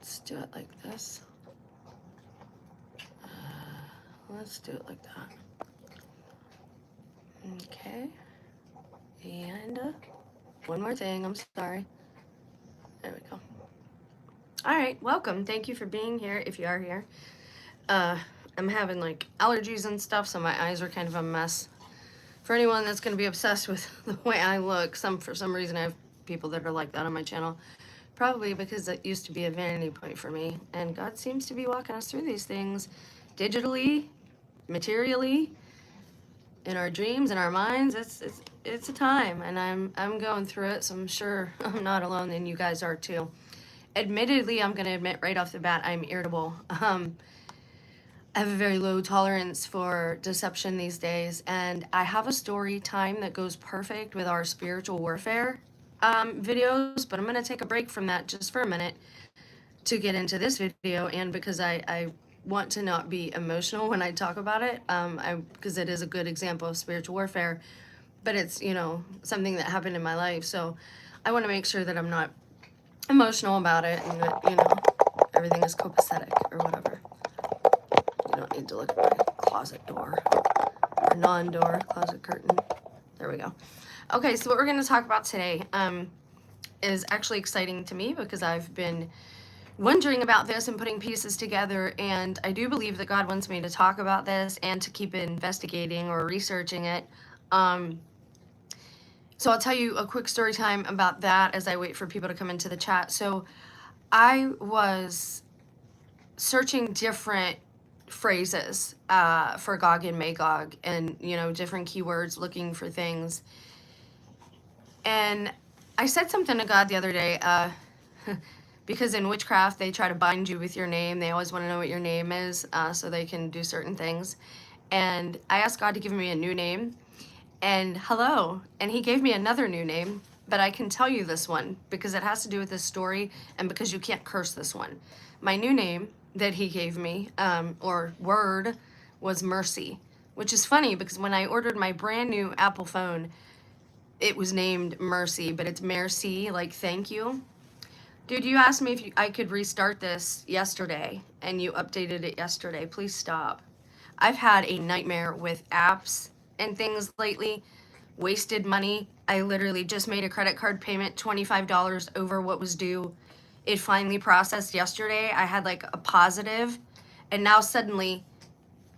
Let's do it like this. Let's do it like that. Okay. And one more thing, I'm sorry. There we go. All right, welcome. Thank you for being here, if you are here. I'm having like allergies and stuff, so my eyes are kind of a mess. For anyone that's going to be obsessed with the way I look, for some reason I have people that are like that on my channel. Probably because it used to be a vanity point for me. And God seems to be walking us through these things digitally, materially, in our dreams, in our minds. It's a time, and I'm going through it, so I'm sure I'm not alone, and you guys are too. Admittedly, I'm going to admit right off the bat, I'm irritable. I have a very low tolerance for deception these days, and I have a story time that goes perfect with our spiritual warfare videos, but I'm going to take a break from that just for a minute to get into this video, and because I want to not be emotional when I talk about it, because it is a good example of spiritual warfare, but it's, you know, something that happened in my life, so I want to make sure that I'm not emotional about it, and that, you know, everything is copacetic or whatever. You don't need to look at my closet door, or non-door, closet curtain. There we go. Okay, so what we're going to talk about today is actually exciting to me because I've been wondering about this and putting pieces together, and I do believe that God wants me to talk about this and to keep investigating or researching it. So I'll tell you a quick story time about that as I wait for people to come into the chat. So I was searching different phrases for Gog and Magog, and, you know, different keywords, looking for things. And I said something to God the other day, because in witchcraft, they try to bind you with your name. They always want to know what your name is, so they can do certain things. And I asked God to give me a new name, and he gave me another new name, but I can tell you this one because it has to do with this story, and because you can't curse this one. My new name that he gave me, or word, was Mercy, which is funny because when I ordered my brand new Apple phone, it was named Mercy, but it's Merci, like thank you. Dude, you asked me if I could restart this yesterday, and you updated it yesterday. Please stop. I've had a nightmare with apps and things lately. Wasted money. I literally just made a credit card payment, $25 over what was due. It finally processed yesterday. I had like a positive, and now suddenly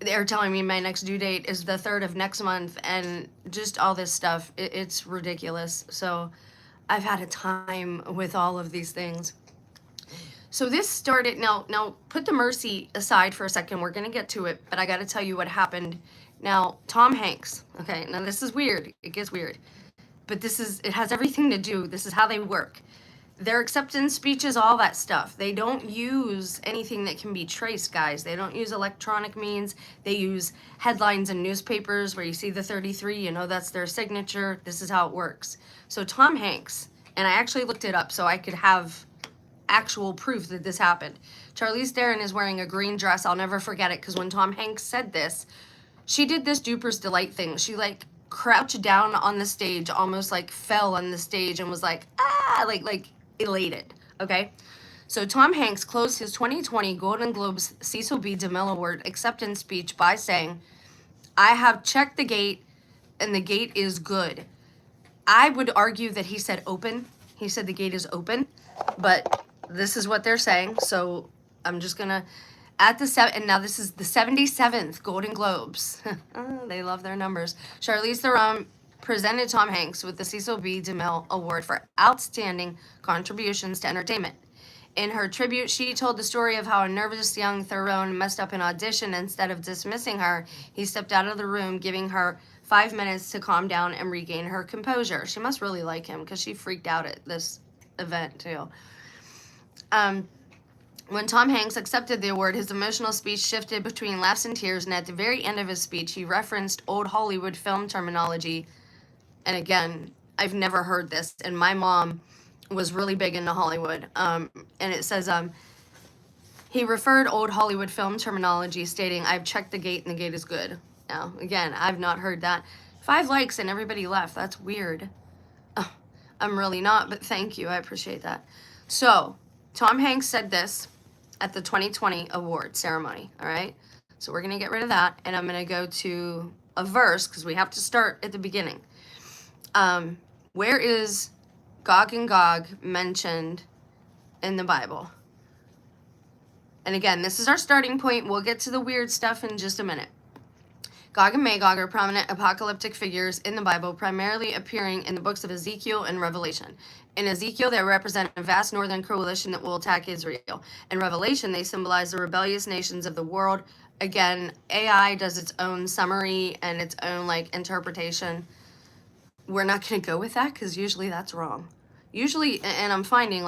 they're telling me my next due date is the 3rd of next month, and just all this stuff. It's ridiculous. So I've had a time with all of these things. So this started, now put the Mercy aside for a second. We're going to get to it, but I got to tell you what happened. Now, Tom Hanks, okay, now this is weird. It gets weird, but it has everything to do. This is how they work. Their acceptance speeches, all that stuff. They don't use anything that can be traced, guys. They don't use electronic means. They use headlines in newspapers where you see the 33, you know that's their signature. This is how it works. So Tom Hanks, and I actually looked it up so I could have actual proof that this happened. Charlize Theron is wearing a green dress. I'll never forget it because when Tom Hanks said this, she did this Duper's Delight thing. She like crouched down on the stage, almost like fell on the stage and was like, like elated, okay? So Tom Hanks closed his 2020 Golden Globes Cecil B. DeMille Award acceptance speech by saying, I have checked the gate and the gate is good. I would argue that he said open. He said the gate is open, but this is what they're saying. So I'm just gonna, and now this is the 77th Golden Globes. They love their numbers. Charlize Theron presented Tom Hanks with the Cecil B. DeMille Award for Outstanding Contributions to Entertainment. In her tribute, she told the story of how a nervous young Theron messed up an audition. Instead of dismissing her, he stepped out of the room, giving her 5 minutes to calm down and regain her composure. She must really like him because she freaked out at this event too. When Tom Hanks accepted the award, his emotional speech shifted between laughs and tears, and at the very end of his speech, he referenced old Hollywood film terminology. And again, I've never heard this, and my mom was really big into Hollywood. And it says, he referred old Hollywood film terminology, stating, I've checked the gate and the gate is good. Now, again, I've not heard that. 5 likes and everybody left. That's weird. I'm really not, but thank you. I appreciate that. So, Tom Hanks said this, at the 2020 award ceremony. All right. So we're going to get rid of that. And I'm going to go to a verse because we have to start at the beginning. Where is Gog and Gog mentioned in the Bible? And again, this is our starting point. We'll get to the weird stuff in just a minute. Gog and Magog are prominent apocalyptic figures in the Bible, primarily appearing in the books of Ezekiel and Revelation. In Ezekiel, they represent a vast northern coalition that will attack Israel. In Revelation, they symbolize the rebellious nations of the world. Again, AI does its own summary and its own interpretation. We're not going to go with that because usually that's wrong. Usually, and I'm finding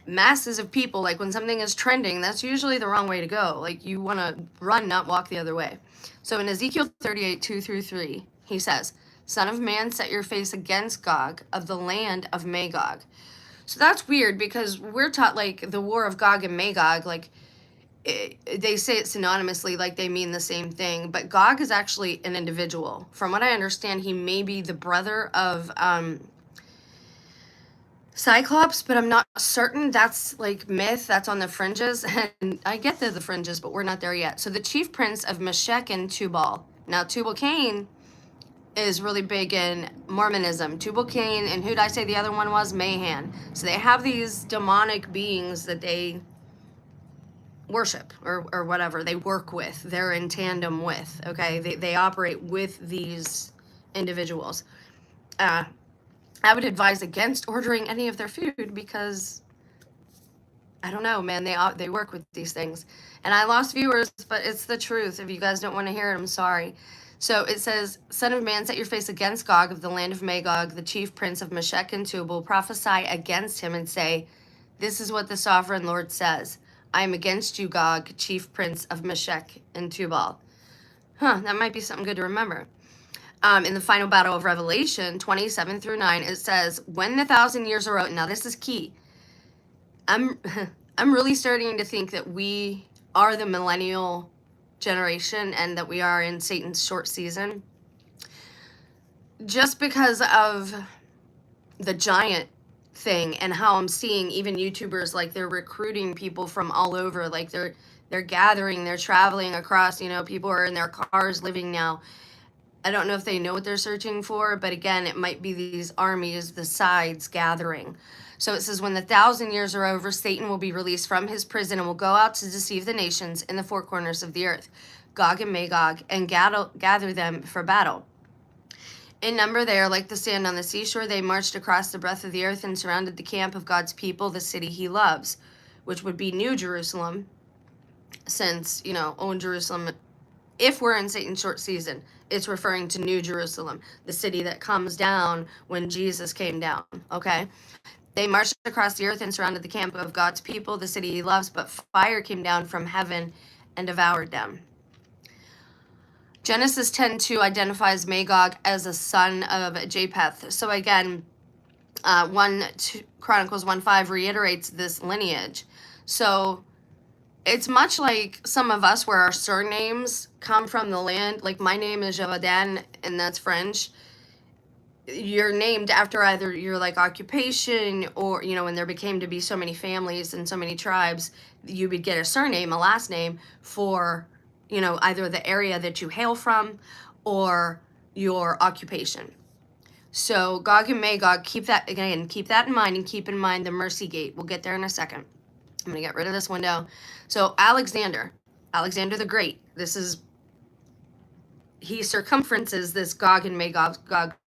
masses of people, when something is trending, that's usually the wrong way to go. You want to run, not walk the other way. So in Ezekiel 38, 2-3, he says, Son of man, set your face against Gog of the land of Magog. So that's weird because we're taught the war of Gog and Magog, they say it synonymously, they mean the same thing. But Gog is actually an individual. From what I understand, he may be the brother of Cyclops, but I'm not certain. That's myth. That's on the fringes. And I get the fringes, but we're not there yet. So the chief prince of Meshech and Tubal. Now, Tubal-Cain is really big in Mormonism. Tubal-Cain, and who did I say the other one was? Mahan. So they have these demonic beings that they worship or whatever. They work with. They're in tandem with, okay? They operate with these individuals. I would advise against ordering any of their food because, I don't know, man, they work with these things. And I lost viewers, but it's the truth. If you guys don't want to hear it, I'm sorry. So it says, Son of man, set your face against Gog of the land of Magog, the chief prince of Meshech and Tubal. Prophesy against him and say, this is what the sovereign Lord says. I am against you, Gog, chief prince of Meshech and Tubal. That might be something good to remember. In the final battle of Revelation 27-9, it says, when the 1,000 years are out, now this is key. I'm really starting to think that we are the millennial generation and that we are in Satan's short season. Just because of the giant thing and how I'm seeing even YouTubers, they're recruiting people from all over, they're gathering, they're traveling across, people are in their cars living now. I don't know if they know what they're searching for, but again, it might be these armies, the sides gathering. So it says, when the 1,000 years are over, Satan will be released from his prison and will go out to deceive the nations in the four corners of the earth, Gog and Magog, and gather them for battle. In number, they are like the sand on the seashore. They marched across the breadth of the earth and surrounded the camp of God's people, the city he loves, which would be New Jerusalem, since, Old Jerusalem, if we're in Satan's short season, it's referring to New Jerusalem, the city that comes down when Jesus came down, okay? They marched across the earth and surrounded the camp of God's people, the city he loves, but fire came down from heaven and devoured them. Genesis 10:2 identifies Magog as a son of Japheth. So again, Chronicles 1:5 reiterates this lineage. So it's much like some of us where our surnames come from the land. My name is Javadin, and that's French. You're named after either your occupation or, when there became to be so many families and so many tribes, you would get a surname, a last name for, either the area that you hail from or your occupation. So Gog and Magog, keep that in mind, and keep in mind the mercy gate. We'll get there in a second. I'm going to get rid of this window. So Alexander the Great, he circumferences this Gog and Magog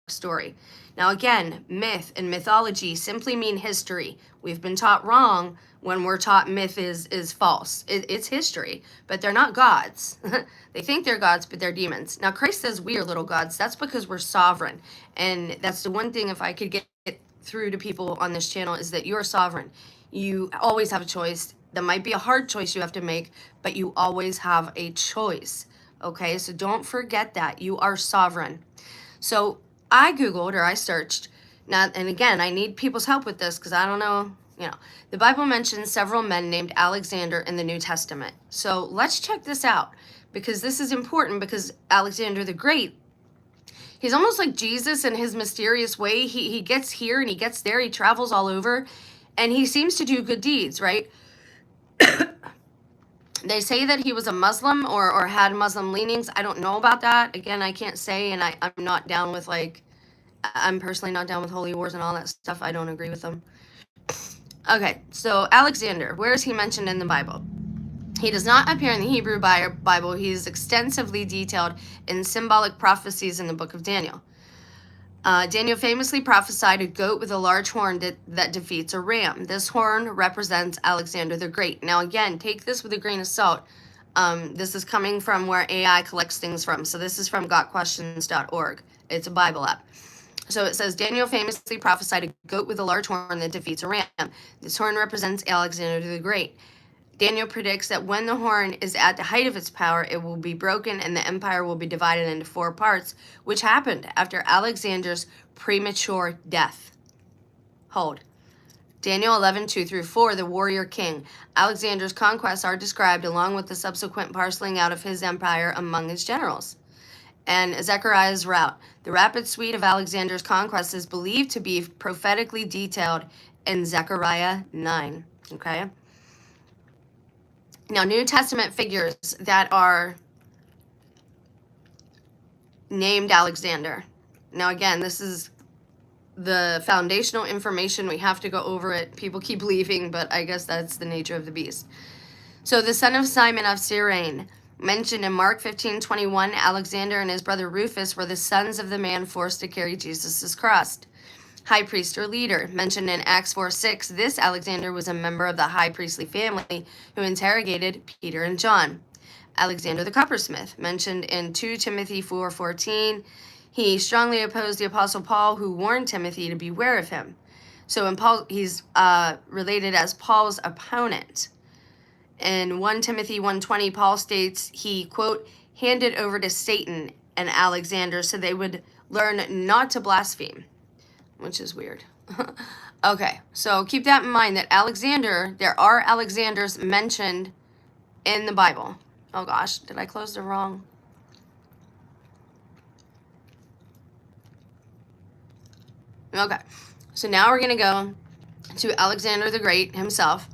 story. Now again, myth and mythology simply mean history. We've been taught wrong when we're taught myth is false. It's history, but they're not gods. They think they're gods, but they're demons. Now Christ says we are little gods. That's because we're sovereign. And that's the one thing, if I could get through to people on this channel, is that you're sovereign. You always have a choice. That might be a hard choice you have to make, but you always have a choice. Okay, so don't forget that. You are sovereign. So I Googled, or I searched, now, and again, I need people's help with this because I don't know, the Bible mentions several men named Alexander in the New Testament. So let's check this out because this is important, because Alexander the Great, he's almost like Jesus in his mysterious way. He gets here and he gets there, he travels all over, and he seems to do good deeds, right? They say that he was a Muslim or had Muslim leanings. I don't know about that. Again, I can't say, and I'm not down with, like, I'm personally not down with holy wars and all that stuff. I don't agree with them. Okay, so Alexander, where is he mentioned in the Bible? He does not appear in the Hebrew Bible. He is extensively detailed in symbolic prophecies in the book of Daniel. Daniel famously prophesied a goat with a large horn that defeats a ram. This horn represents Alexander the Great. Now, again, take this with a grain of salt. This is coming from where AI collects things from. So this is from gotquestions.org. It's a Bible app. So it says, Daniel famously prophesied a goat with a large horn that defeats a ram. This horn represents Alexander the Great. Daniel predicts that when the horn is at the height of its power, it will be broken and the empire will be divided into 4 parts, which happened after Alexander's premature death. Hold. Daniel 11:2-4, the warrior king. Alexander's conquests are described along with the subsequent parceling out of his empire among his generals. And Zechariah's route. The rapid suite of Alexander's conquests is believed to be prophetically detailed in Zechariah 9. Okay? Now, New Testament figures that are named Alexander. Now, again, this is the foundational information. We have to go over it. People keep leaving, but I guess that's the nature of the beast. So, the son of Simon of Cyrene, mentioned in Mark 15:21, Alexander and his brother Rufus were the sons of the man forced to carry Jesus' cross. High priest or leader, mentioned in Acts 4:6, this Alexander was a member of the high priestly family who interrogated Peter and John. Alexander the coppersmith, mentioned in 2 Timothy 4:14, he strongly opposed the apostle Paul, who warned Timothy to beware of him. So in Paul, he's related as Paul's opponent. In 1 Timothy 1:20, Paul states he, quote, handed over to Satan and Alexander so they would learn not to blaspheme, which is weird. Okay, so keep that in mind that Alexander, there are Alexanders mentioned in the Bible. Oh gosh, did I close the wrong? Okay, so now we're gonna go to Alexander the Great himself.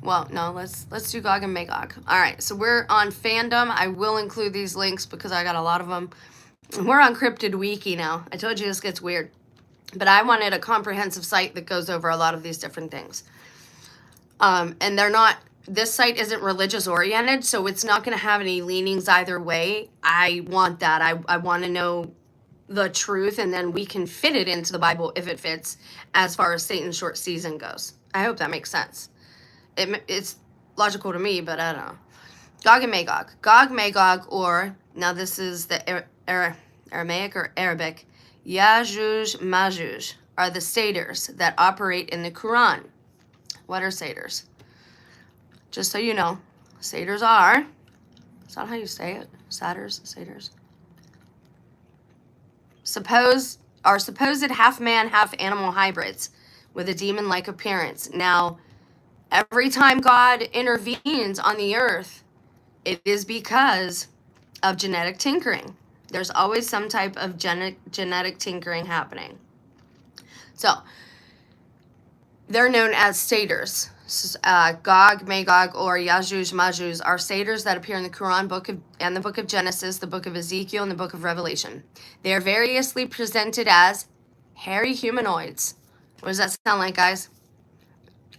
Well, no, let's do Gog and Magog. All right, so we're on fandom. I will include these links because I got a lot of them. We're on Cryptid Wiki now. I told you this gets weird. But I wanted a comprehensive site that goes over a lot of these different things. And they're not, this site isn't religious oriented, so it's not going to have any leanings either way. I want that. I want to know the truth, and then we can fit it into the Bible if it fits as far as Satan's short season goes. I hope that makes sense. It's logical to me, but I don't know. Gog and Magog. Gog Magog, or, now this is the Aramaic or Arabic, Yajuj Majuj, are the satyrs that operate in the Quran. What are satyrs? Just so you know, satyrs are, is that how you say it? Satyrs? Are supposed half man, half animal hybrids with a demon-like appearance. Now, every time God intervenes on the earth, it is because of genetic tinkering. There's always some type of genetic tinkering happening. So, they're known as satyrs. Gog, Magog, or Yajuj, Majuj are satyrs that appear in the Quran and the book of Genesis, the book of Ezekiel, and the book of Revelation. They are variously presented as hairy humanoids. What does that sound like, guys?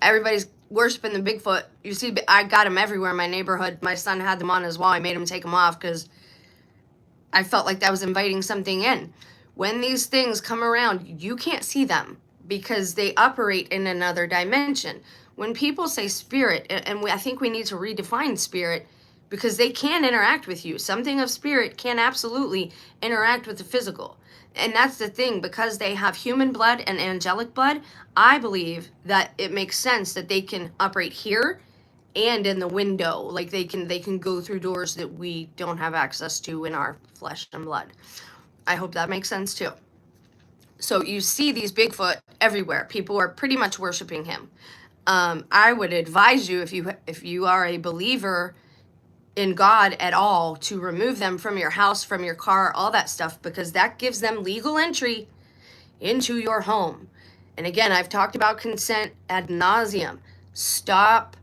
Everybody's worshiping the Bigfoot. You see, I got them everywhere in my neighborhood. My son had them on his wall. I made him take them off because I felt like that was inviting something in. When these things come around, you can't see them because they operate in another dimension. When people say spirit, and I think we need to redefine spirit because they can interact with you. Something of spirit can absolutely interact with the physical. And that's the thing, because they have human blood and angelic blood, I believe that it makes sense that they can operate here and in the window. Like they can go through doors that we don't have access to in our flesh and blood. I hope that makes sense too. So you see these Bigfoot everywhere. People are pretty much worshiping him. I would advise you, if you are a believer in God at all, to remove them from your house, from your car, all that stuff, because that gives them legal entry into your home. And again, I've talked about consent ad nauseum. Stop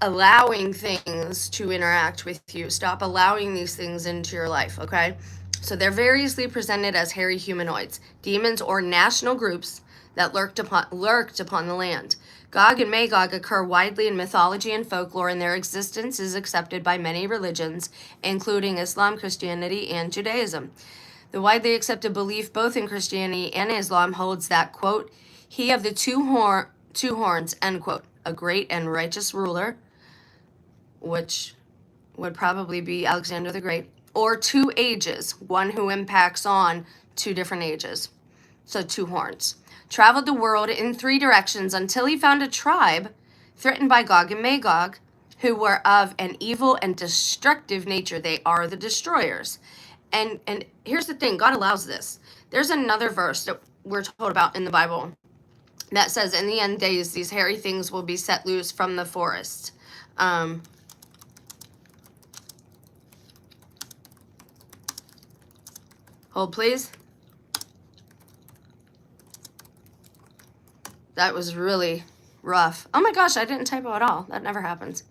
allowing things to interact with you. Stop allowing these things into your life, okay? So they're variously presented as hairy humanoids, demons, or national groups that lurked upon the land. Gog and Magog occur widely in mythology and folklore, and their existence is accepted by many religions, including Islam, Christianity, and Judaism. The widely accepted belief both in Christianity and Islam holds that, quote, he of the two horns, end quote, a great and righteous ruler, which would probably be Alexander the Great, or two ages, one who impacts on two different ages. So two horns. Traveled the world in three directions until he found a tribe threatened by Gog and Magog, who were of an evil and destructive nature. They are the destroyers. And here's the thing, God allows this. There's another verse that we're told about in the Bible that says, in the end days, these hairy things will be set loose from the forest. Hold, please. That was really rough. Oh my gosh, I didn't typo at all. That never happens.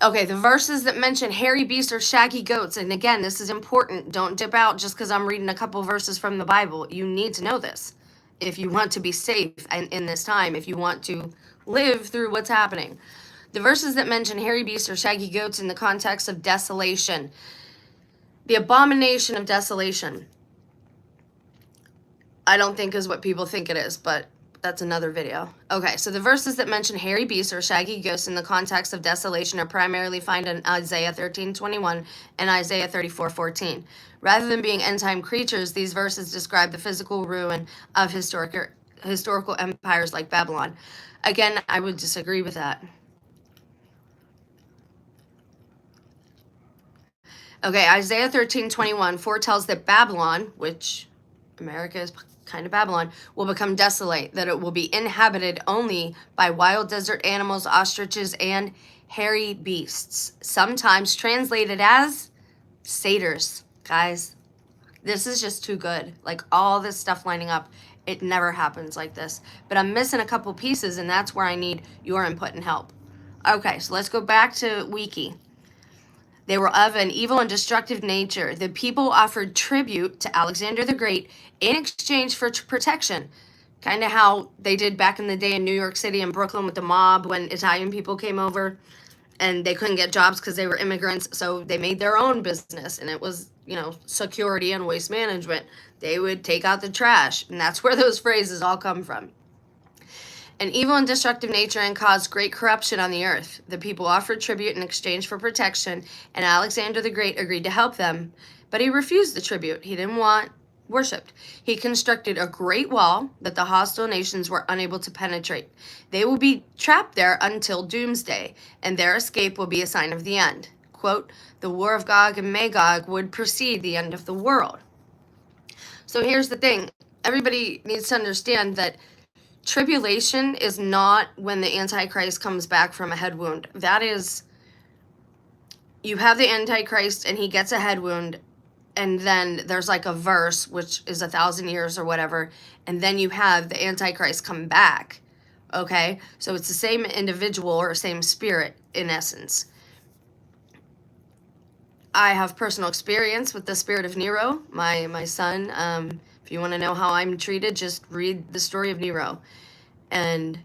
Okay, the verses that mention hairy beasts or shaggy goats, and again, this is important. Don't dip out just because I'm reading a couple verses from the Bible. You need to know this if you want to be safe in this time, if you want to live through what's happening. The verses that mention hairy beasts or shaggy goats in the context of desolation. The abomination of desolation, I don't think is what people think it is, but that's another video. Okay, so the verses that mention hairy beasts or shaggy ghosts in the context of desolation are primarily found in Isaiah 13:21 and Isaiah 34:14. Rather than being end-time creatures, these verses describe the physical ruin of historical empires like Babylon. Again, I would disagree with that. Okay, Isaiah 13:21 foretells that Babylon, which America is kind of Babylon, will become desolate, that it will be inhabited only by wild desert animals, ostriches, and hairy beasts, sometimes translated as satyrs. Guys, this is just too good. Like, all this stuff lining up, it never happens like this. But I'm missing a couple pieces, and that's where I need your input and help. Okay, so let's go back to Wiki. They were of an evil and destructive nature. The people offered tribute to Alexander the Great in exchange for protection. Kind of how they did back in the day in New York City and Brooklyn with the mob when Italian people came over and they couldn't get jobs because they were immigrants. So they made their own business, and it was, security and waste management. They would take out the trash, and that's where those phrases all come from. An evil and destructive nature and caused great corruption on the earth. The people offered tribute in exchange for protection, and Alexander the Great agreed to help them, but he refused the tribute. He didn't want worshipped. He constructed a great wall that the hostile nations were unable to penetrate. They will be trapped there until doomsday, and their escape will be a sign of the end. Quote, the war of Gog and Magog would precede the end of the world. So here's the thing. Everybody needs to understand that tribulation is not when the Antichrist comes back from a head wound. That is, you have the Antichrist and he gets a head wound, and then there's like a verse, which is 1,000 years or whatever, and then you have the Antichrist come back. Okay? So it's the same individual or same spirit in essence. I have personal experience with the spirit of Nero, my son. If you want to know how I'm treated, just read the story of Nero. And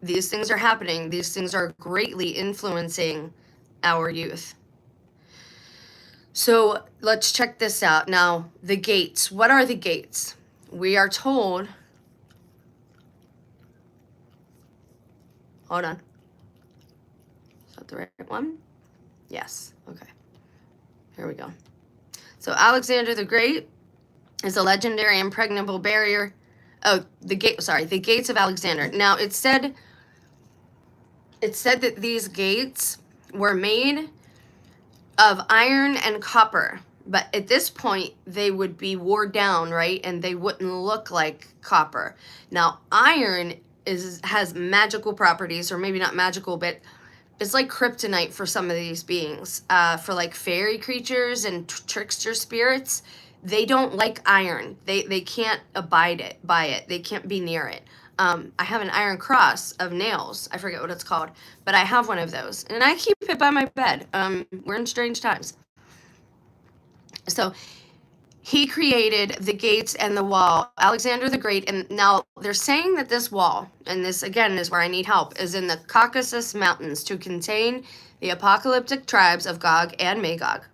these things are happening. These things are greatly influencing our youth. So let's check this out. Now, the gates. What are the gates? We are told... Hold on. Is that the right one? Yes. Okay. Here we go. So Alexander the Great is a legendary impregnable barrier. Oh, the gates of Alexander. Now it said that these gates were made of iron and copper, but at this point they would be worn down, right? And they wouldn't look like copper. Now iron has magical properties, or maybe not magical, but it's like kryptonite for some of these beings. For like fairy creatures and trickster spirits, they don't like iron. They can't abide by it. They can't be near it. I have an iron cross of nails. I forget what it's called, but I have one of those, and I keep it by my bed. We're in strange times. So he created the gates and the wall, Alexander the Great. And now they're saying that this wall, and this again is where I need help, is in the Caucasus Mountains to contain the apocalyptic tribes of Gog and Magog.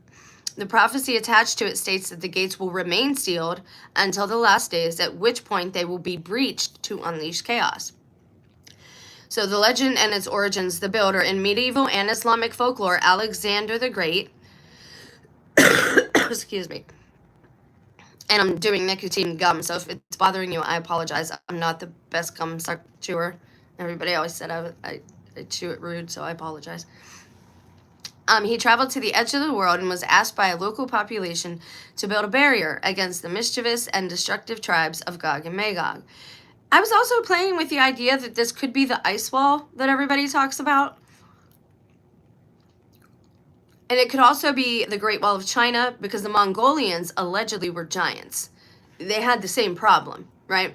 The prophecy attached to it states that the gates will remain sealed until the last days, at which point they will be breached to unleash chaos. So the legend and its origins, the builder in medieval and Islamic folklore, Alexander the Great, excuse me, and I'm doing nicotine gum, so if it's bothering you, I apologize. I'm not the best gum chewer. Everybody always said I chew it rude, so I apologize. He traveled to the edge of the world and was asked by a local population to build a barrier against the mischievous and destructive tribes of Gog and Magog. I was also playing with the idea that this could be the ice wall that everybody talks about. And it could also be the Great Wall of China, because the Mongolians allegedly were giants. They had the same problem, right?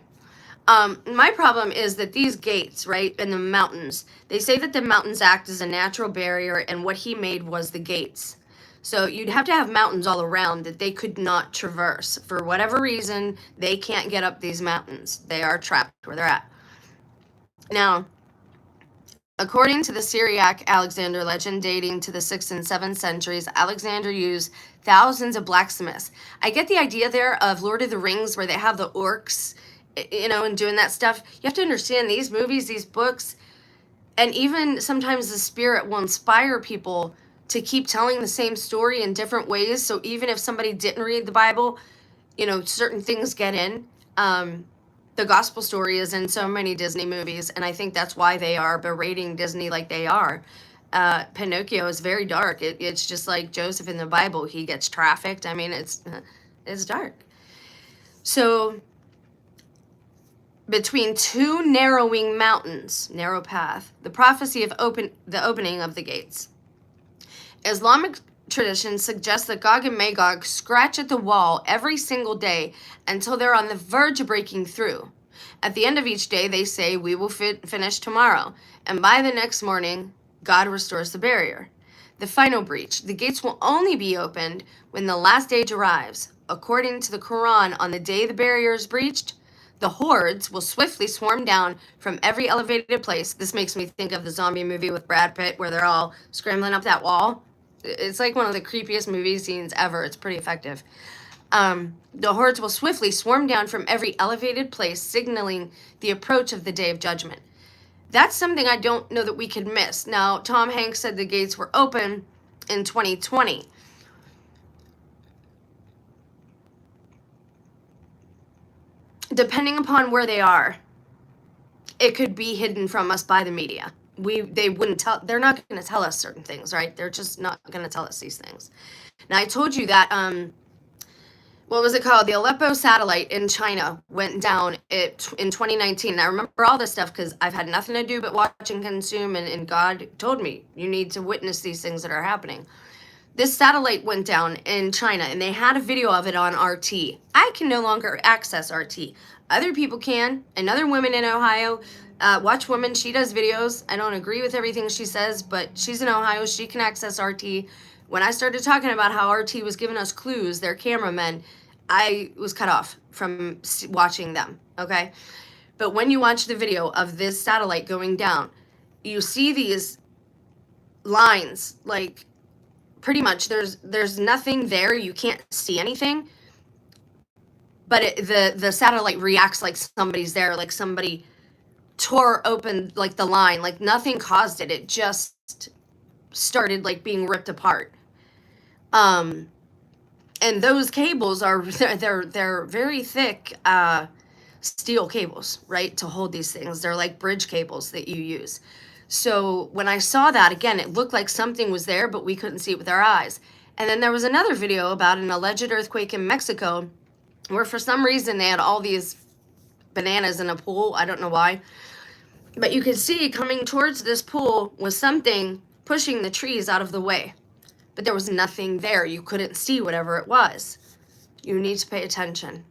My problem is that these gates, right, in the mountains, they say that the mountains act as a natural barrier, and what he made was the gates. So you'd have to have mountains all around that they could not traverse. For whatever reason, they can't get up these mountains. They are trapped where they're at. Now, according to the Syriac Alexander legend dating to the 6th and 7th centuries, Alexander used thousands of blacksmiths. I get the idea there of Lord of the Rings, where they have the orcs, you know, and doing that stuff. You have to understand these movies, these books, and even sometimes the spirit will inspire people to keep telling the same story in different ways. So even if somebody didn't read the Bible, you know, certain things get in. The gospel story is in so many Disney movies, and I think that's why they are berating Disney like they are. Pinocchio is very dark. It's just like Joseph in the Bible. He gets trafficked. I mean, it's dark. So between two narrowing mountains, narrow path, the prophecy of the opening of the gates. Islamic tradition suggests that Gog and Magog scratch at the wall every single day until they're on the verge of breaking through. At the end of each day, they say, "We will finish tomorrow." And by the next morning, God restores the barrier. The final breach. The gates will only be opened when the last age arrives. According to the Quran, on the day the barrier is breached, the hordes will swiftly swarm down from every elevated place. This makes me think of the zombie movie with Brad Pitt, where they're all scrambling up that wall. It's like one of the creepiest movie scenes ever. It's pretty effective. The hordes will swiftly swarm down from every elevated place, signaling the approach of the Day of Judgment. That's something I don't know that we could miss. Now, Tom Hanks said the gates were open in 2020. Depending upon where they are, it could be hidden from us by the media. They wouldn't tell. They're not going to tell us certain things, right? They're just not going to tell us these things. Now, I told you that what was it called? The Aleppo satellite in China went down in 2019. I remember all this stuff because I've had nothing to do but watch and consume, and God told me, you need to witness these things that are happening. This satellite went down in China, and they had a video of it on RT. I can no longer access RT. Other people can. Another woman in Ohio, Watch Woman, she does videos. I don't agree with everything she says, but she's in Ohio. She can access RT. When I started talking about how RT was giving us clues, their cameramen, I was cut off from watching them, okay? But when you watch the video of this satellite going down, you see these lines, like, pretty much there's nothing there. You can't see anything, but the satellite reacts like somebody's there, like somebody tore open like the line, like nothing caused it. It just started like being ripped apart. And those cables are they're very thick steel cables, right, to hold these things. They're like bridge cables that you use. So when I saw that, again, it looked like something was there, but we couldn't see it with our eyes. And then there was another video about an alleged earthquake in Mexico where for some reason they had all these bananas in a pool. I don't know why. But you could see coming towards this pool was something pushing the trees out of the way. But there was nothing there. You couldn't see whatever it was. You need to pay attention.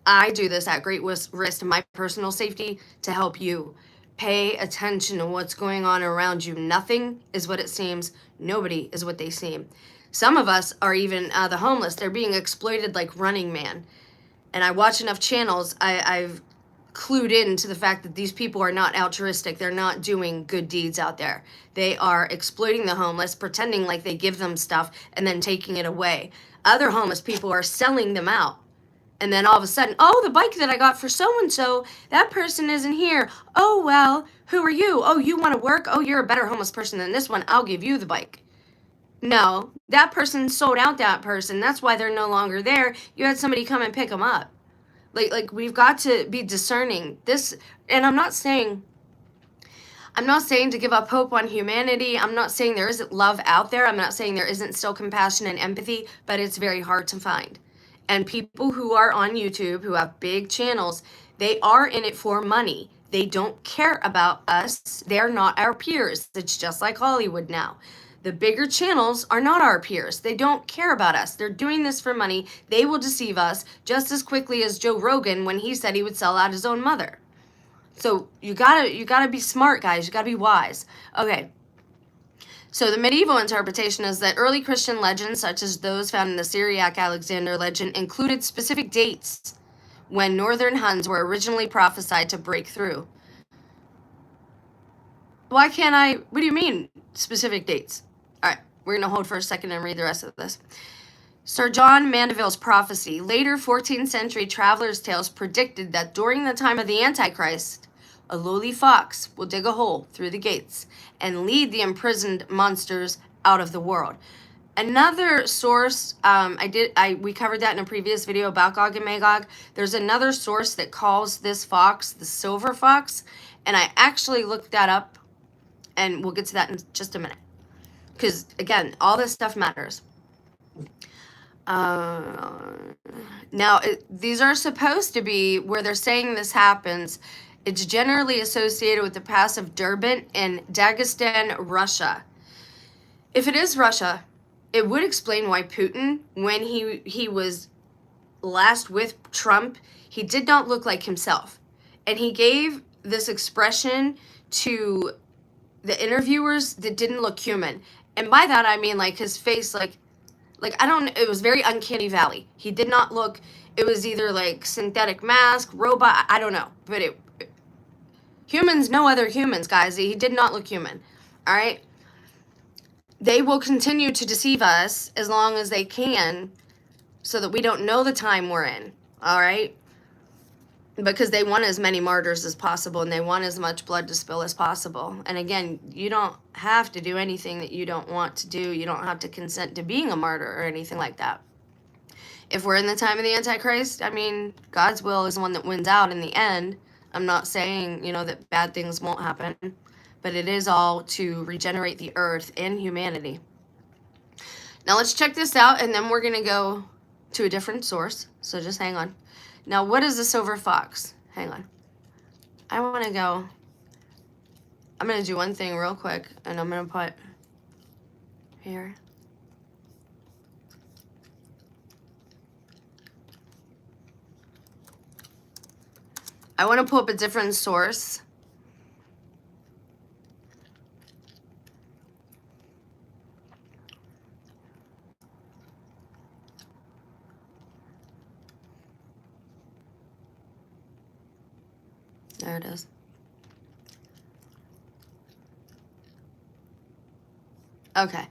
I do this at great risk to my personal safety to help you. Pay attention to what's going on around you. Nothing is what it seems. Nobody is what they seem. Some of us are even the homeless. They're being exploited like Running Man. And I watch enough channels, I've clued in to the fact that these people are not altruistic. They're not doing good deeds out there. They are exploiting the homeless, pretending like they give them stuff and then taking it away. Other homeless people are selling them out. And then all of a sudden, oh, the bike that I got for so-and-so, that person isn't here. Oh, well, who are you? Oh, you want to work? Oh, you're a better homeless person than this one. I'll give you the bike. No, that person sold out that person. That's why they're no longer there. You had somebody come and pick them up. Like we've got to be discerning this. And I'm not saying to give up hope on humanity. I'm not saying there isn't love out there. I'm not saying there isn't still compassion and empathy, but it's very hard to find. And people who are on YouTube, who have big channels, they are in it for money. They don't care about us. They're not our peers. It's just like Hollywood now. The bigger channels are not our peers. They don't care about us. They're doing this for money. They will deceive us just as quickly as Joe Rogan when he said he would sell out his own mother. So you gotta be smart, guys. You gotta be wise. Okay. So the medieval interpretation is that early Christian legends, such as those found in the Syriac Alexander legend, included specific dates when northern Huns were originally prophesied to break through. Why can't I? What do you mean, specific dates? All right, we're going to hold for a second and read the rest of this. Sir John Mandeville's prophecy. Later 14th century travelers' tales predicted that during the time of the Antichrist, a lowly fox will dig a hole through the gates and lead the imprisoned monsters out of the world. Another source, we covered that in a previous video about Gog and Magog. There's another source that calls this fox the silver fox, and I actually looked that up, and we'll get to that in just a minute. Because, again, all this stuff matters. Now, these are supposed to be, where they're saying this happens, it's generally associated with the pass of Derbent in Dagestan, Russia. If it is Russia, it would explain why Putin, when he was last with Trump, he did not look like himself. And he gave this expression to the interviewers that didn't look human. And by that, I mean, like, his face, like, it was very uncanny valley. He did not look, it was either, like, synthetic mask, robot, I don't know. But humans, no other humans, guys. He did not look human, all right? They will continue to deceive us as long as they can so that we don't know the time we're in, all right? Because they want as many martyrs as possible and they want as much blood to spill as possible. And again, you don't have to do anything that you don't want to do. You don't have to consent to being a martyr or anything like that. If we're in the time of the Antichrist, I mean, God's will is the one that wins out in the end. I'm not saying, that bad things won't happen, but it is all to regenerate the earth and humanity. Now let's check this out, and then we're going to go to a different source. So just hang on. Now, what is the silver fox? Hang on. I'm going to do one thing real quick, and I'm going to put here. I want to pull up a different source. There it is. Okay.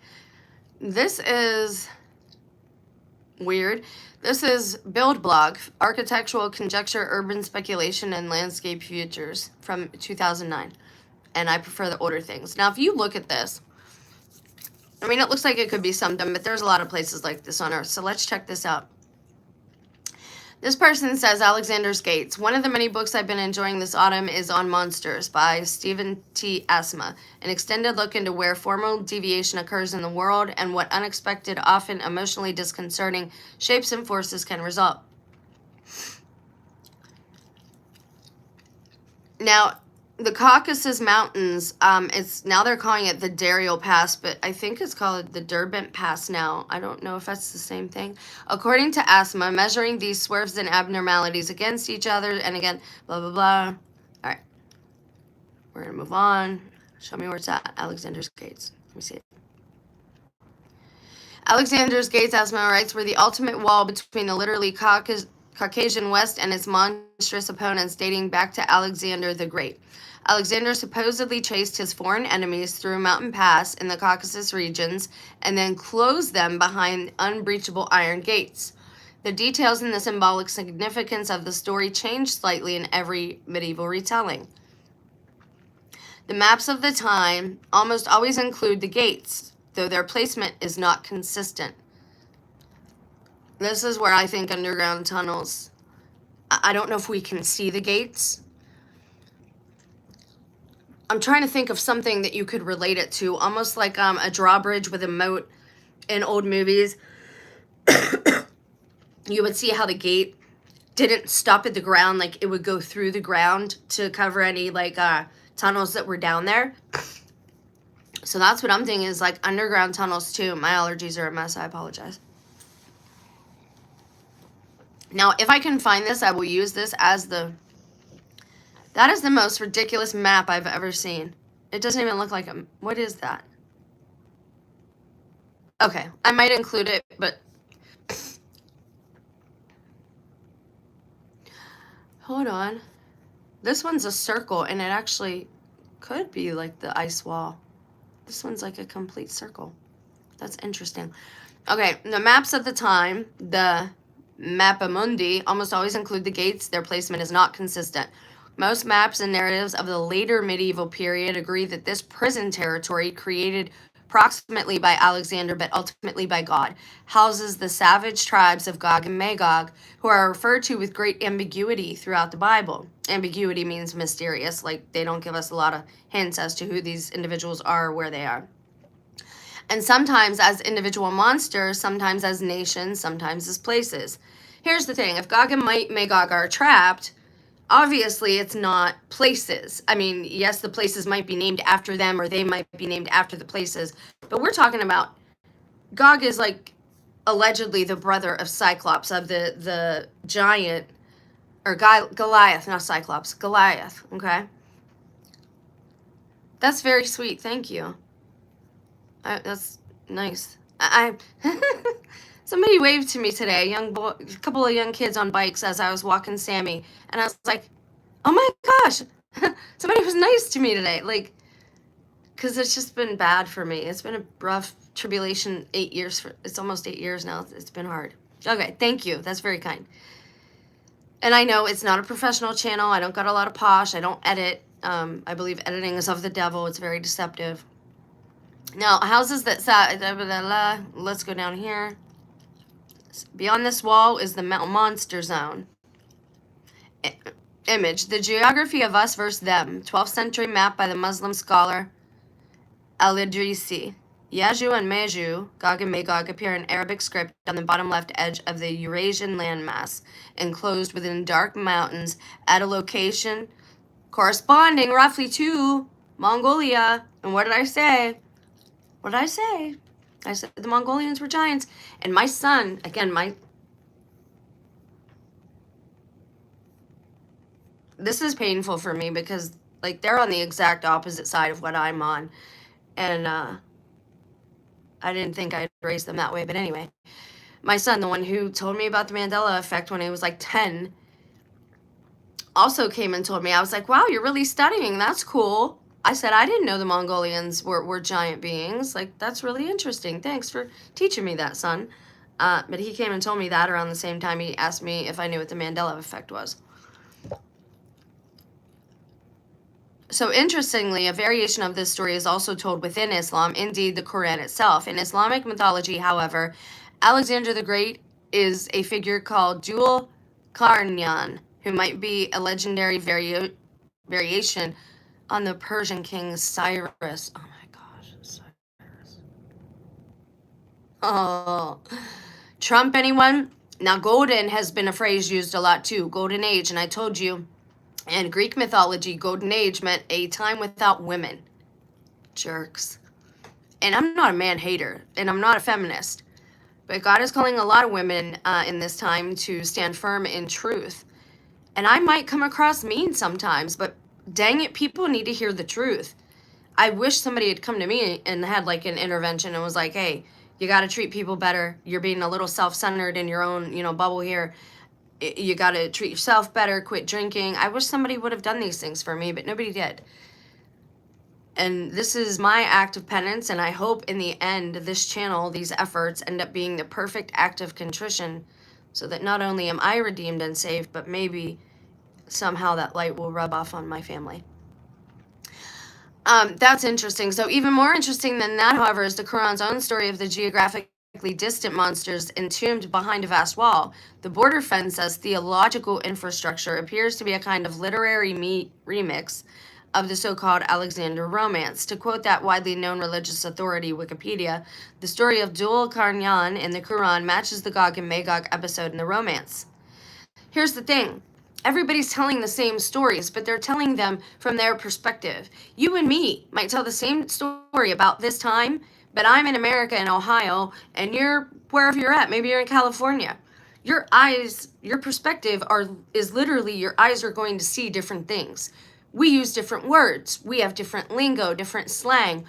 This is weird. This is Build Blog, Architectural Conjecture, Urban Speculation, and Landscape Futures from 2009. And I prefer the older things. Now, if you look at this, I mean, it looks like it could be something, but there's a lot of places like this on Earth. So let's check this out. This person says, Alexander's Gates. One of the many books I've been enjoying this autumn is On Monsters by Stephen T. Asma, an extended look into where formal deviation occurs in the world and what unexpected, often emotionally disconcerting shapes and forces can result. Now, the Caucasus Mountains, it's now they're calling it the Darial Pass, but I think it's called the Derbent Pass now. I don't know if that's the same thing. According to ASMA, measuring these swerves and abnormalities against each other, and again, blah, blah, blah. All right, we're going to move on. Show me where it's at. Alexander's Gates. Let me see it. Alexander's Gates, ASMA writes, were the ultimate wall between the literally Caucasian West and its monstrous opponents dating back to Alexander the Great. Alexander supposedly chased his foreign enemies through a mountain pass in the Caucasus regions and then closed them behind unbreachable iron gates. The details and the symbolic significance of the story change slightly in every medieval retelling. The maps of the time almost always include the gates, though their placement is not consistent. This is where I think underground tunnels, I don't know if we can see the gates. I'm trying to think of something that you could relate it to, almost like a drawbridge with a moat in old movies. You would see how the gate didn't stop at the ground, like it would go through the ground to cover any like tunnels that were down there. So that's what I'm thinking is like underground tunnels too. My allergies are a mess. I apologize. Now, if I can find this, I will use this as the... That is the most ridiculous map I've ever seen. It doesn't even look like a... What is that? Okay, I might include it, but... Hold on. This one's a circle, and it actually could be like the ice wall. This one's like a complete circle. That's interesting. Okay, the maps of the time, the Mappamundi, almost always include the gates. Their placement is not consistent. Most maps and narratives of the later medieval period agree that this prison territory, created approximately by Alexander but ultimately by God, houses the savage tribes of Gog and Magog, who are referred to with great ambiguity throughout the Bible. Ambiguity means mysterious, like they don't give us a lot of hints as to who these individuals are or where they are. And sometimes as individual monsters, sometimes as nations, sometimes as places. Here's the thing, if Gog and Magog are trapped, obviously it's not places. I mean, yes, the places might be named after them or they might be named after the places, but we're talking about Gog is like allegedly the brother of Cyclops, of the giant, or Goliath, not Cyclops, Goliath, okay? That's very sweet, thank you. That's nice. Somebody waved to me today, a couple of young kids on bikes as I was walking Sammy, and I was like, oh my gosh, somebody was nice to me today, like, because it's just been bad for me. It's been a rough tribulation 8 years, it's almost 8 years now, it's been hard. Okay, thank you, that's very kind. And I know it's not a professional channel, I don't got a lot of posh, I don't edit, I believe editing is of the devil, it's very deceptive. Now, houses that sat, let's go down here. Beyond this wall is the monster zone. Image, the geography of us versus them. 12th century map by the Muslim scholar Al-Idrisi. Yaju and Meju, Gog and Magog, appear in Arabic script on the bottom left edge of the Eurasian landmass, enclosed within dark mountains at a location corresponding roughly to Mongolia. And what did I say? What did I say? I said the Mongolians were giants. And my son, again, this is painful for me because, like, they're on the exact opposite side of what I'm on. And I didn't think I'd raise them that way. But anyway, my son, the one who told me about the Mandela effect when he was like 10, also came and told me. I was like, wow, you're really studying. That's cool. I said, I didn't know the Mongolians were giant beings. Like, that's really interesting. Thanks for teaching me that, son. But he came and told me that around the same time he asked me if I knew what the Mandela effect was. So interestingly, a variation of this story is also told within Islam, indeed the Quran itself. In Islamic mythology, however, Alexander the Great is a figure called Jul Karnyan, who might be a legendary variation on the Persian king Cyrus. Oh my gosh, Cyrus. Oh, Trump, anyone? Now, golden has been a phrase used a lot too, golden age. And I told you And Greek mythology, Golden Age meant a time without women. Jerks. And I'm not a man hater, and I'm not a feminist. But God is calling a lot of women in this time to stand firm in truth. And I might come across mean sometimes, but dang it, people need to hear the truth. I wish somebody had come to me and had like an intervention and was like, hey, you got to treat people better. You're being a little self-centered in your own, bubble here. You got to treat yourself better, quit drinking. I wish somebody would have done these things for me, but nobody did. And this is my act of penance, and I hope in the end, this channel, these efforts end up being the perfect act of contrition so that not only am I redeemed and saved, but maybe somehow that light will rub off on my family. That's interesting. So even more interesting than that, however, is the Quran's own story of the geographically distant monsters entombed behind a vast wall. The border fence as theological infrastructure appears to be a kind of literary remix of the so-called Alexander romance. To quote that widely known religious authority, Wikipedia, the story of Dhul Qarnayn in the Quran matches the Gog and Magog episode in the romance. Here's the thing. Everybody's telling the same stories, but they're telling them from their perspective. You and me might tell the same story about this time, but I'm in America in Ohio, and you're wherever you're at. Maybe you're in California. Your eyes, your perspective is literally your eyes are going to see different things. We use different words. We have different lingo, different slang,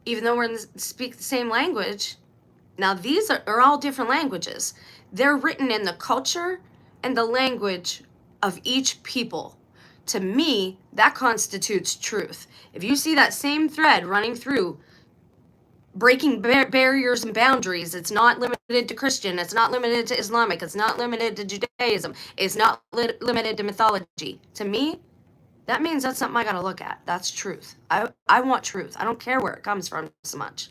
even though speak the same language. Now, these are all different languages. They're written in the culture and the language of each people. To me, that constitutes truth. If you see that same thread running through, breaking barriers and boundaries, it's not limited to Christian, it's not limited to Islamic, it's not limited to Judaism, it's not limited to mythology. To me, that means that's something I gotta look at. That's truth. I want truth. I don't care where it comes from so much.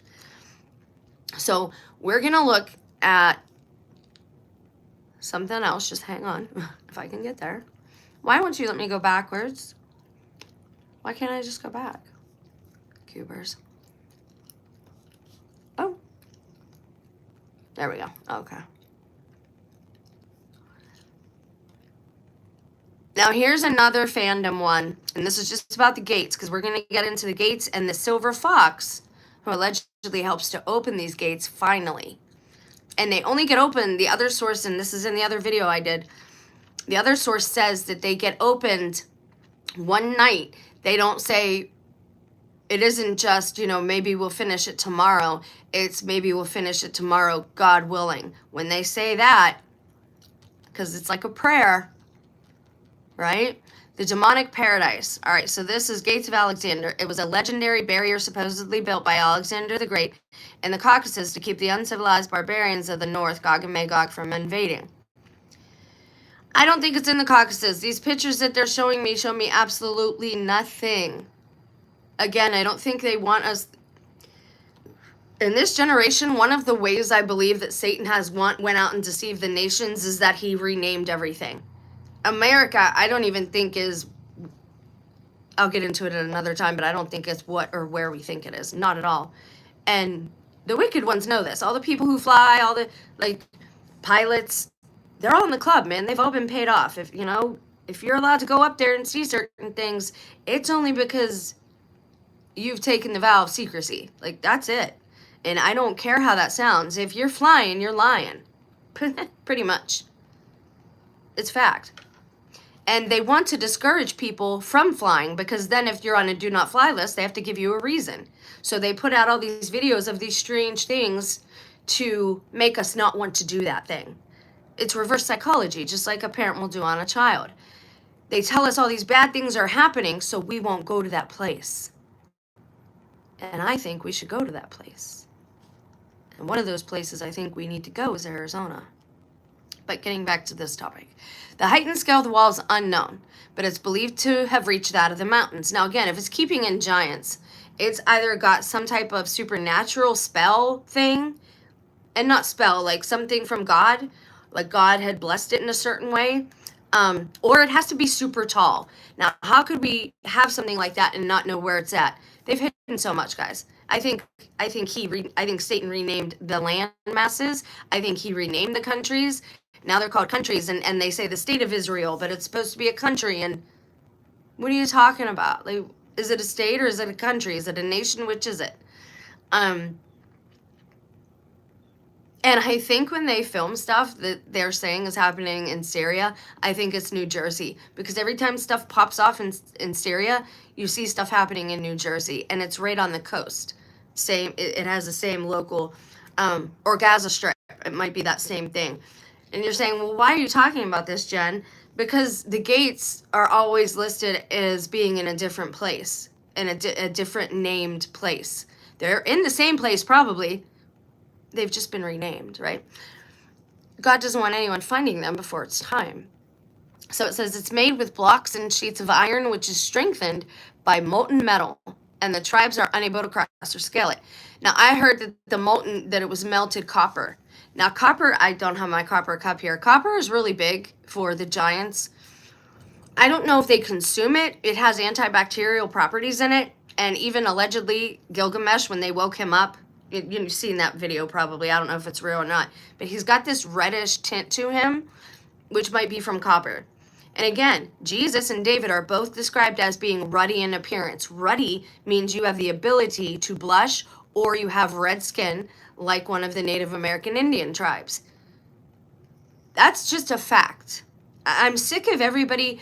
So we're gonna look at something else. Just hang on, if I can get there. Why won't you let me go backwards? Why can't I just go back? Cubers. Oh. There we go. Okay. Now here's another fandom one, and this is just about the gates, because we're going to get into the gates and the silver fox, who allegedly helps to open these gates finally. And they only get open, the other source, and this is in the other video I did, the other source says that they get opened one night. They don't say, it isn't just, maybe we'll finish it tomorrow. It's maybe we'll finish it tomorrow, God willing. When they say that, because it's like a prayer, right? The demonic paradise. All right, so this is Gates of Alexander. It was a legendary barrier supposedly built by Alexander the Great in the Caucasus to keep the uncivilized barbarians of the north, Gog and Magog, from invading. I don't think it's in the Caucasus. These pictures that they're showing me show me absolutely nothing. Again, I don't think they want us. In this generation, one of the ways I believe that Satan went out and deceived the nations is that he renamed everything. America, I don't even think is, I'll get into it at another time, but I don't think it's what or where we think it is. Not at all. And the wicked ones know this. All the people who fly, all the, pilots, they're all in the club, man. They've all been paid off. If you're allowed to go up there and see certain things, it's only because you've taken the vow of secrecy. That's it. And I don't care how that sounds. If you're flying, you're lying. Pretty much. It's fact. And they want to discourage people from flying, because then if you're on a do not fly list, they have to give you a reason. So they put out all these videos of these strange things to make us not want to do that thing. It's reverse psychology, just like a parent will do on a child. They tell us all these bad things are happening, so we won't go to that place. And I think we should go to that place. And one of those places I think we need to go is Arizona. But getting back to this topic. The height and scale of the wall is unknown, but it's believed to have reached that of the mountains. Now again, if it's keeping in giants, it's either got some type of supernatural spell thing, and not spell, like something from God, like God had blessed it in a certain way, or it has to be super tall. Now, how could we have something like that and not know where it's at? They've hidden so much, guys. I think Satan renamed the land masses. I think he renamed the countries. Now they're called countries, and they say the state of Israel, but it's supposed to be a country, and What are you talking about? Like, is it a state or is it a country? Is it a nation? Which is it? And I think when they film stuff that they're saying is happening in Syria, I think it's New Jersey. Because every time stuff pops off in Syria, you see stuff happening in New Jersey. And it's right on the coast. It has the same local, or Gaza Strip. It might be that same thing. And you're saying, well, why are you talking about this, Jen? Because the gates are always listed as being in a different place, in a different named place. They're in the same place, probably. They've just been renamed, right? God doesn't want anyone finding them before it's time. So it says it's made with blocks and sheets of iron, which is strengthened by molten metal, and the tribes are unable to cross or scale it. Now, I heard that it was melted copper. Now, copper, I don't have my copper cup here. Copper is really big for the giants. I don't know if they consume it. It has antibacterial properties in it. And even allegedly, Gilgamesh, when they woke him up, you've seen that video probably. I don't know if it's real or not. But he's got this reddish tint to him, which might be from copper. And again, Jesus and David are both described as being ruddy in appearance. Ruddy means you have the ability to blush or you have red skin like one of the Native American Indian tribes. That's just a fact. I'm sick of everybody.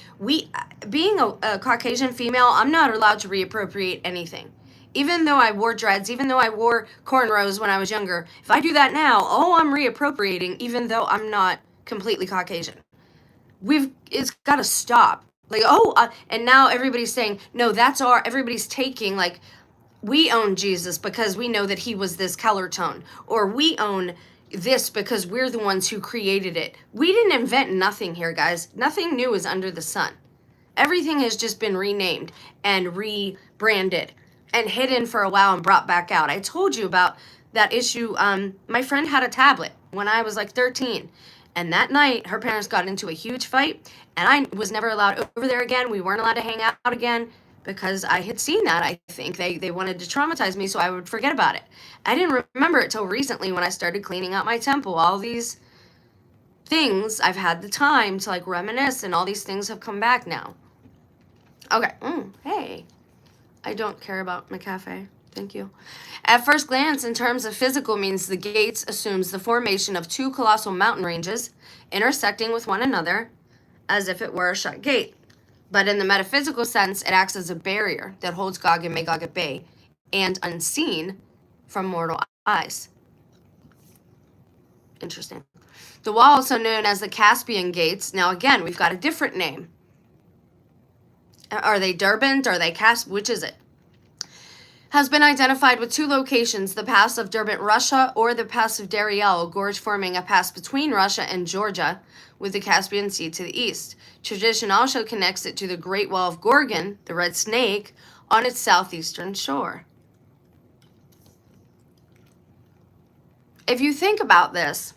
Being a Caucasian female, I'm not allowed to reappropriate anything. Even though I wore dreads, even though I wore cornrows when I was younger, if I do that now, I'm reappropriating, even though I'm not completely Caucasian. It's got to stop. Like, and now everybody's saying, no, everybody's taking, like, we own Jesus because we know that he was this color tone, or we own this because we're the ones who created it. We didn't invent nothing here, guys. Nothing new is under the sun. Everything has just been renamed and rebranded and hidden for a while and brought back out. I told you about that issue. My friend had a tablet when I was like 13. And that night, her parents got into a huge fight, and I was never allowed over there again. We weren't allowed to hang out again because I had seen that, I think. They wanted to traumatize me so I would forget about it. I didn't remember it till recently when I started cleaning out my temple. All these things, I've had the time to like reminisce, and all these things have come back now. Okay. Hey. I don't care about my cafe. Thank you. At first glance, in terms of physical means, the gates assumes the formation of two colossal mountain ranges intersecting with one another as if it were a shut gate. But in the metaphysical sense, it acts as a barrier that holds Gog and Magog at bay and unseen from mortal eyes. Interesting. The wall, also known as the Caspian Gates. Now again, we've got a different name. Are they Derbent? Are they Which is it? Has been identified with two locations, the Pass of Derbent, Russia, or the Pass of Dariel, a gorge forming a pass between Russia and Georgia, with the Caspian Sea to the east. Tradition also connects it to the Great Wall of Gorgon, the Red Snake, on its southeastern shore. If you think about this,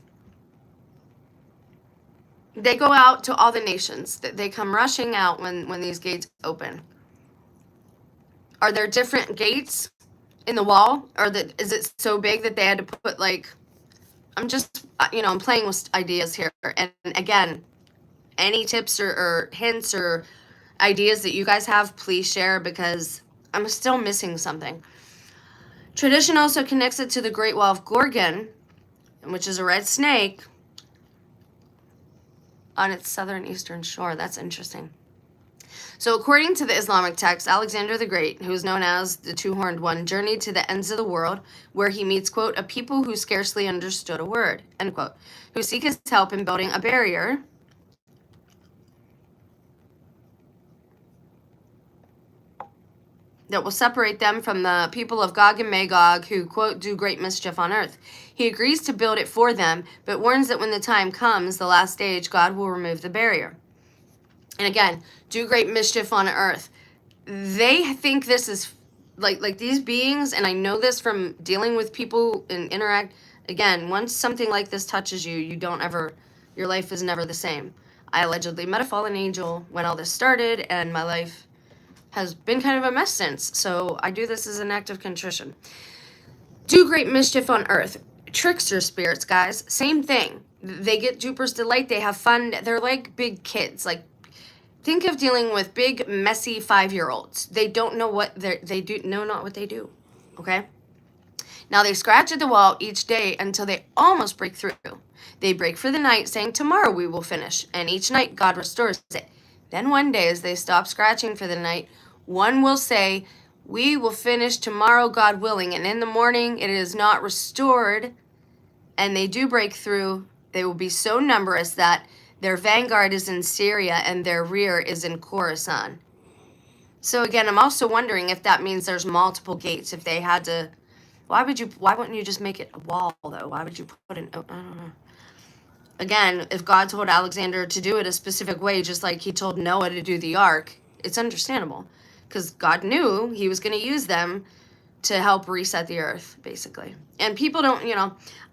they go out to all the nations. They come rushing out when these gates open. Are there different gates in the wall? Or is it so big that they had to put, like, I'm playing with ideas here. And again, any tips or hints or ideas that you guys have, please share, because I'm still missing something. Tradition also connects it to the Great Wall of Gorgon, which is a red snake, on its southern eastern shore. That's interesting. So according to the Islamic text, Alexander the Great, who is known as the Two-Horned One, journeyed to the ends of the world, where he meets, quote, a people who scarcely understood a word, end quote, who seek his help in building a barrier that will separate them from the people of Gog and Magog, who, quote, do great mischief on earth. He agrees to build it for them, but warns that when the time comes, the last stage, God will remove the barrier. And again, do great mischief on earth. They think this is like these beings, and I know this from dealing with people and interact. Again, once something like this touches you, your life is never the same. I allegedly met a fallen angel when all this started, and my life has been kind of a mess since. So I do this as an act of contrition. Do great mischief on earth. Trickster spirits, guys. Same thing. They get Jupiter's delight. They have fun. They're like big kids. Like, think of dealing with big, messy 5-year-olds. They don't know what they do, know not what they do, okay? Now they scratch at the wall each day until they almost break through. They break for the night, saying, tomorrow we will finish, and each night God restores it. Then one day, as they stop scratching for the night, one will say, we will finish tomorrow, God willing, and in the morning it is not restored, and they do break through. They will be so numerous that their vanguard is in Syria and their rear is in Khorasan. So again, I'm also wondering if that means there's multiple gates. If they had to, why wouldn't you just make it a wall though? Why would you put I don't know. Again, if God told Alexander to do it a specific way, just like he told Noah to do the ark, it's understandable. Because God knew he was going to use them to help reset the earth, basically. And people don't,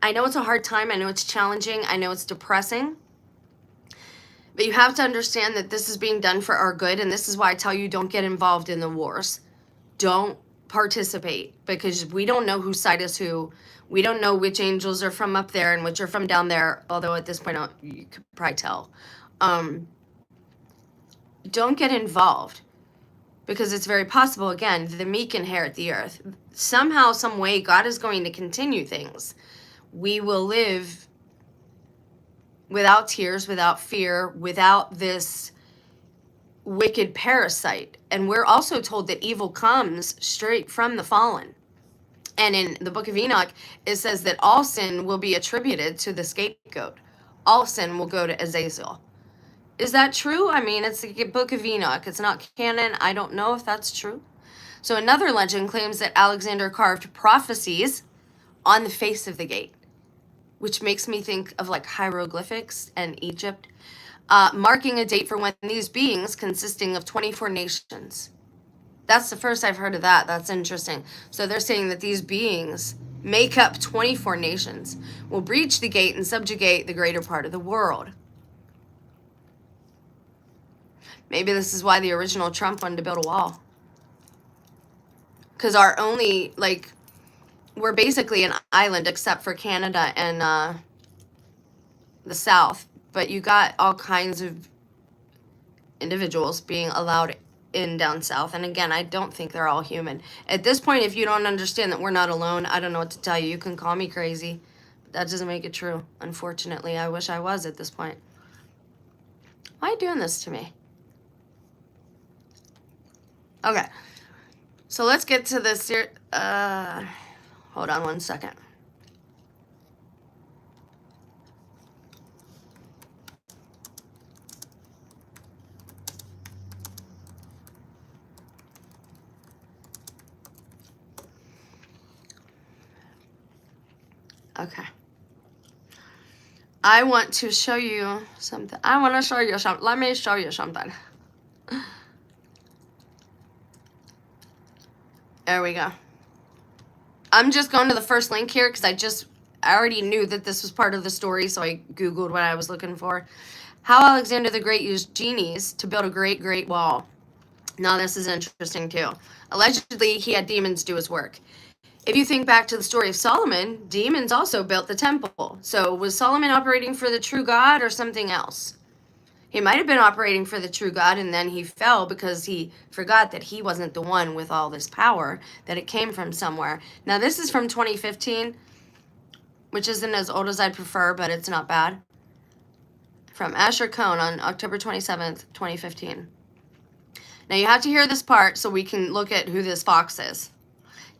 I know it's a hard time. I know it's challenging. I know it's depressing. But you have to understand that this is being done for our good. And this is why I tell you, don't get involved in the wars. Don't participate, because we don't know whose side is who. We don't know which angels are from up there and which are from down there. Although at this point, you could probably tell. Don't get involved, because it's very possible, again, the meek inherit the earth. Somehow, some way, God is going to continue things. We will live without tears, without fear, without this wicked parasite. And we're also told that evil comes straight from the fallen. And in the book of Enoch, it says that all sin will be attributed to the scapegoat. All sin will go to Azazel. Is that true? I mean, it's the book of Enoch. It's not canon. I don't know if that's true. So another legend claims that Alexander carved prophecies on the face of the gate, which makes me think of like hieroglyphics and Egypt, marking a date for when these beings, consisting of 24 nations. That's the first I've heard of that. That's interesting. So they're saying that these beings make up 24 nations, will breach the gate and subjugate the greater part of the world. Maybe this is why the original Trump wanted to build a wall. Because our only, we're basically an island except for Canada and the South. But you got all kinds of individuals being allowed in down south. And again, I don't think they're all human. At this point, if you don't understand that we're not alone, I don't know what to tell you. You can call me crazy. But that doesn't make it true. Unfortunately, I wish I was at this point. Why are you doing this to me? Okay. So let's get to this here. Hold on one second. Okay. I want to show you something. Let me show you something. There we go. I'm just going to the first link here because I already knew that this was part of the story, so I Googled what I was looking for. How Alexander the Great used genies to build a great, great wall. Now, this is interesting, too. Allegedly, he had demons do his work. If you think back to the story of Solomon, demons also built the temple. So was Solomon operating for the true God or something else? He might have been operating for the true God, and then he fell because he forgot that he wasn't the one with all this power, that it came from somewhere. Now, this is from 2015, which isn't as old as I'd prefer, but it's not bad. From Asher Cohn on October 27th, 2015. Now, you have to hear this part so we can look at who this fox is.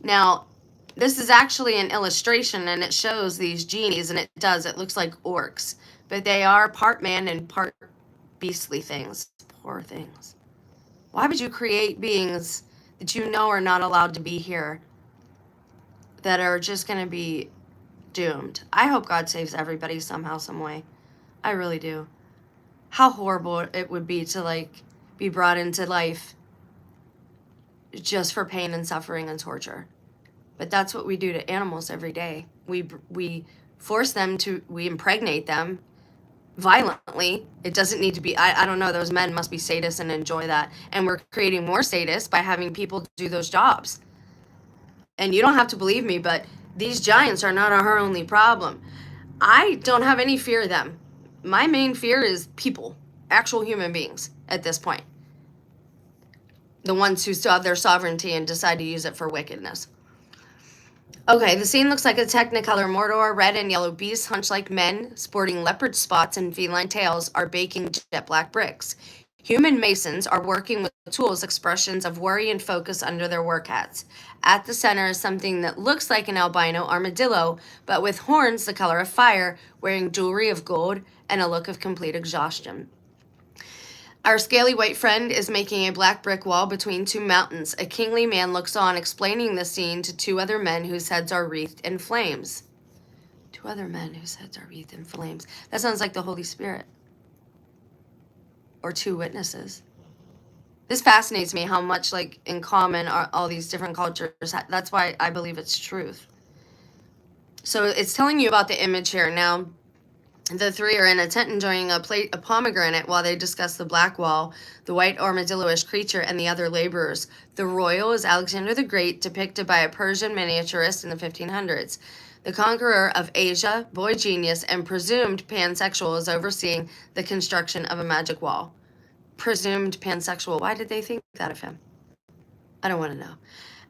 Now, this is actually an illustration, and it shows these genies, and it looks like orcs. But they are part man and part beastly things. Poor things. Why would you create beings that you know are not allowed to be here, that are just going to be doomed? I hope God saves everybody somehow, some way. I really do. How horrible it would be to be brought into life just for pain and suffering and torture. But that's what we do to animals every day. We force them to, we impregnate them violently. It doesn't need to be, I don't know, those men must be sadists and enjoy that. And we're creating more sadists by having people do those jobs. And you don't have to believe me, but these giants are not our only problem. I don't have any fear of them. My main fear is people. actual human beings at this point. The ones who still have their sovereignty and decide to use it for wickedness. Okay, the scene looks like a Technicolor Mordor. Red and yellow beasts, hunched like men, sporting leopard spots and feline tails, are baking jet black bricks. Human masons are working with tools, expressions of worry and focus under their work hats. At the center is something that looks like an albino armadillo, but with horns the color of fire, wearing jewelry of gold and a look of complete exhaustion. Our scaly white friend is making a black brick wall between two mountains. A kingly man looks on, explaining the scene to two other men whose heads are wreathed in flames. Two other men whose heads are wreathed in flames. That sounds like the Holy Spirit. Or two witnesses. This fascinates me how much, like, in common are all these different cultures. That's why I believe it's truth. So it's telling you about the image here. Now, the three are in a tent enjoying a plate of pomegranate while they discuss the black wall, the white armadillo-ish creature, and the other laborers. The royal is Alexander the Great, depicted by a Persian miniaturist in the 1500s. The conqueror of Asia, boy genius, and presumed pansexual is overseeing the construction of a magic wall. Presumed pansexual. Why did they think that of him? I don't want to know.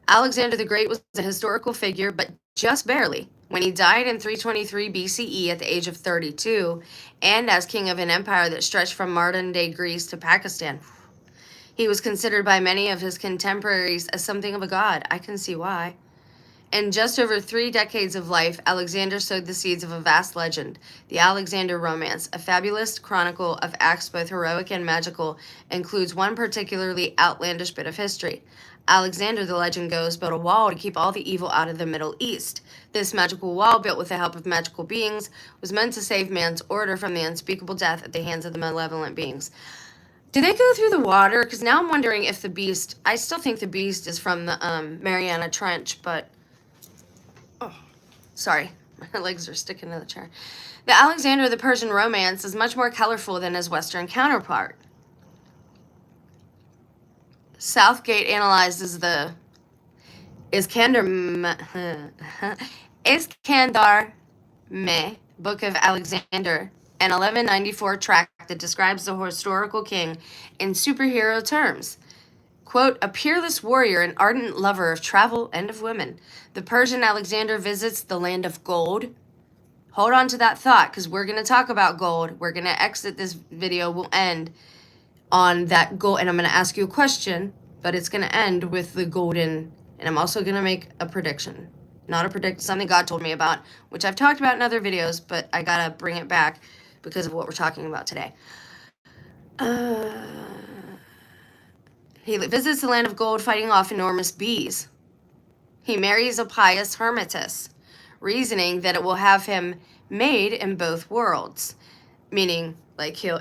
Alexander the Great was a historical figure, but just barely. When he died in 323 BCE at the age of 32, and as king of an empire that stretched from modern-day Greece to Pakistan, he was considered by many of his contemporaries as something of a god. I can see why. In just over 3 decades of life, Alexander sowed the seeds of a vast legend, the Alexander Romance, a fabulous chronicle of acts both heroic and magical, includes one particularly outlandish bit of history. Alexander, the legend goes, built a wall to keep all the evil out of the Middle East. This magical wall, built with the help of magical beings, was meant to save man's order from the unspeakable death at the hands of the malevolent beings. Did they go through the water? Because now I'm wondering if the beast, I still think the beast is from the Mariana Trench, but, oh, sorry, my legs are sticking to the chair. The Alexander the Persian romance is much more colorful than his Western counterpart. Southgate analyzes the Iskandar Me, Book of Alexander, an 1194 tract that describes the historical king in superhero terms. Quote, a peerless warrior, an ardent lover of travel and of women. The Persian Alexander visits the land of gold. Hold on to that thought, because we're going to talk about gold. We're going to exit this video. We'll end on that gold, and I'm going to ask you a question, but it's going to end with the golden, and I'm also going to make a prediction. Not a prediction, something God told me about, which I've talked about in other videos, but I got to bring it back because of what we're talking about today. He visits the land of gold, fighting off enormous bees. He marries a pious hermitess, reasoning that it will have him made in both worlds, meaning like he'll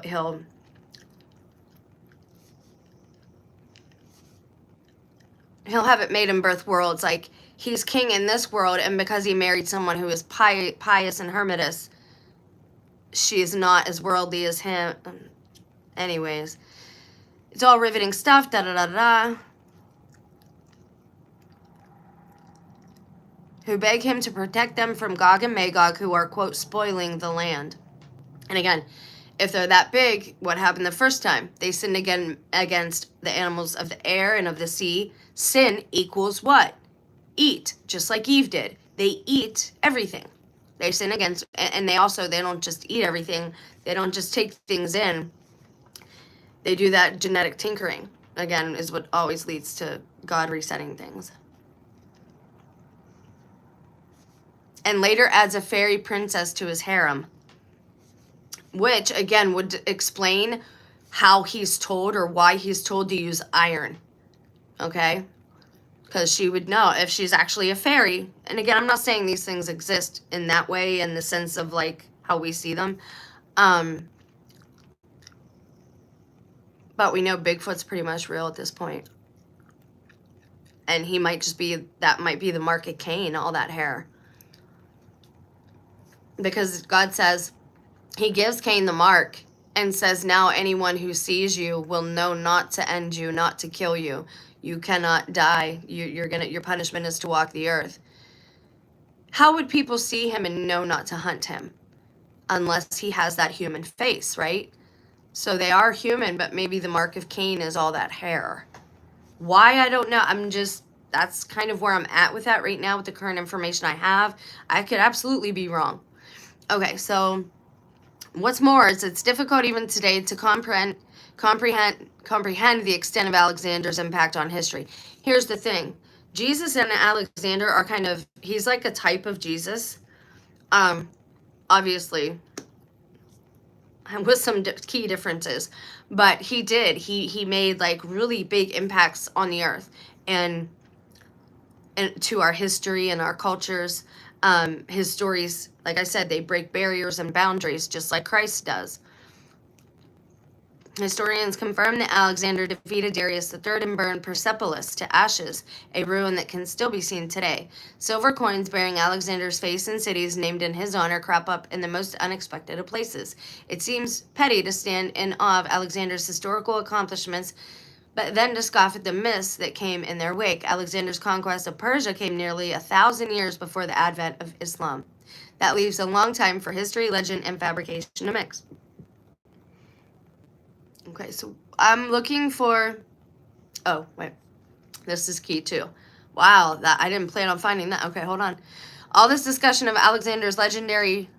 have it made in both worlds. Like, he's king in this world, and because he married someone who is pious and hermitess, she is not as worldly as him. Anyways, it's all riveting stuff. Da da da da. Who beg him to protect them from Gog and Magog, who are, quote, spoiling the land. And again, if they're that big, what happened the first time? They sinned again against the animals of the air and of the sea. Sin equals what? Eat, just like Eve did. They eat everything. They sin against, and they don't just eat everything. They don't just take things in. They do that genetic tinkering. Again, is what always leads to God resetting things. And later adds a fairy princess to his harem, which, again, would explain how he's told or why he's told to use iron, okay? Because she would know if she's actually a fairy. And again, I'm not saying these things exist in that way, in the sense of, like, how we see them. But we know Bigfoot's pretty much real at this point. And he might just be, that might be the mark of Cain, all that hair. Because God says, he gives Cain the mark and says, now anyone who sees you will know not to end you, not to kill you. You cannot die. Your punishment is to walk the earth. How would people see him and know not to hunt him? Unless he has that human face, right? So they are human, but maybe the mark of Cain is all that hair. Why, I don't know. That's kind of where I'm at with that right now with the current information I have. I could absolutely be wrong. Okay, so what's more is it's difficult even today to comprehend the extent of Alexander's impact on history. Here's the thing. Jesus and Alexander are he's like a type of Jesus. Obviously, with some key differences, but he made like really big impacts on the earth and to our history and our cultures. His stories, like I said, they break barriers and boundaries just like Christ does. Historians confirm that Alexander defeated Darius III and burned Persepolis to ashes, a ruin that can still be seen today. Silver coins bearing Alexander's face in cities named in his honor crop up in the most unexpected of places. It seems petty to stand in awe of Alexander's historical accomplishments, but then to scoff at the myths that came in their wake. Alexander's conquest of Persia came nearly 1,000 years before the advent of Islam. That leaves a long time for history, legend, and fabrication to mix. Okay, so I'm looking for, oh, wait, this is key too. Wow, that I didn't plan on finding that. Okay, hold on. All this discussion of Alexander's legendary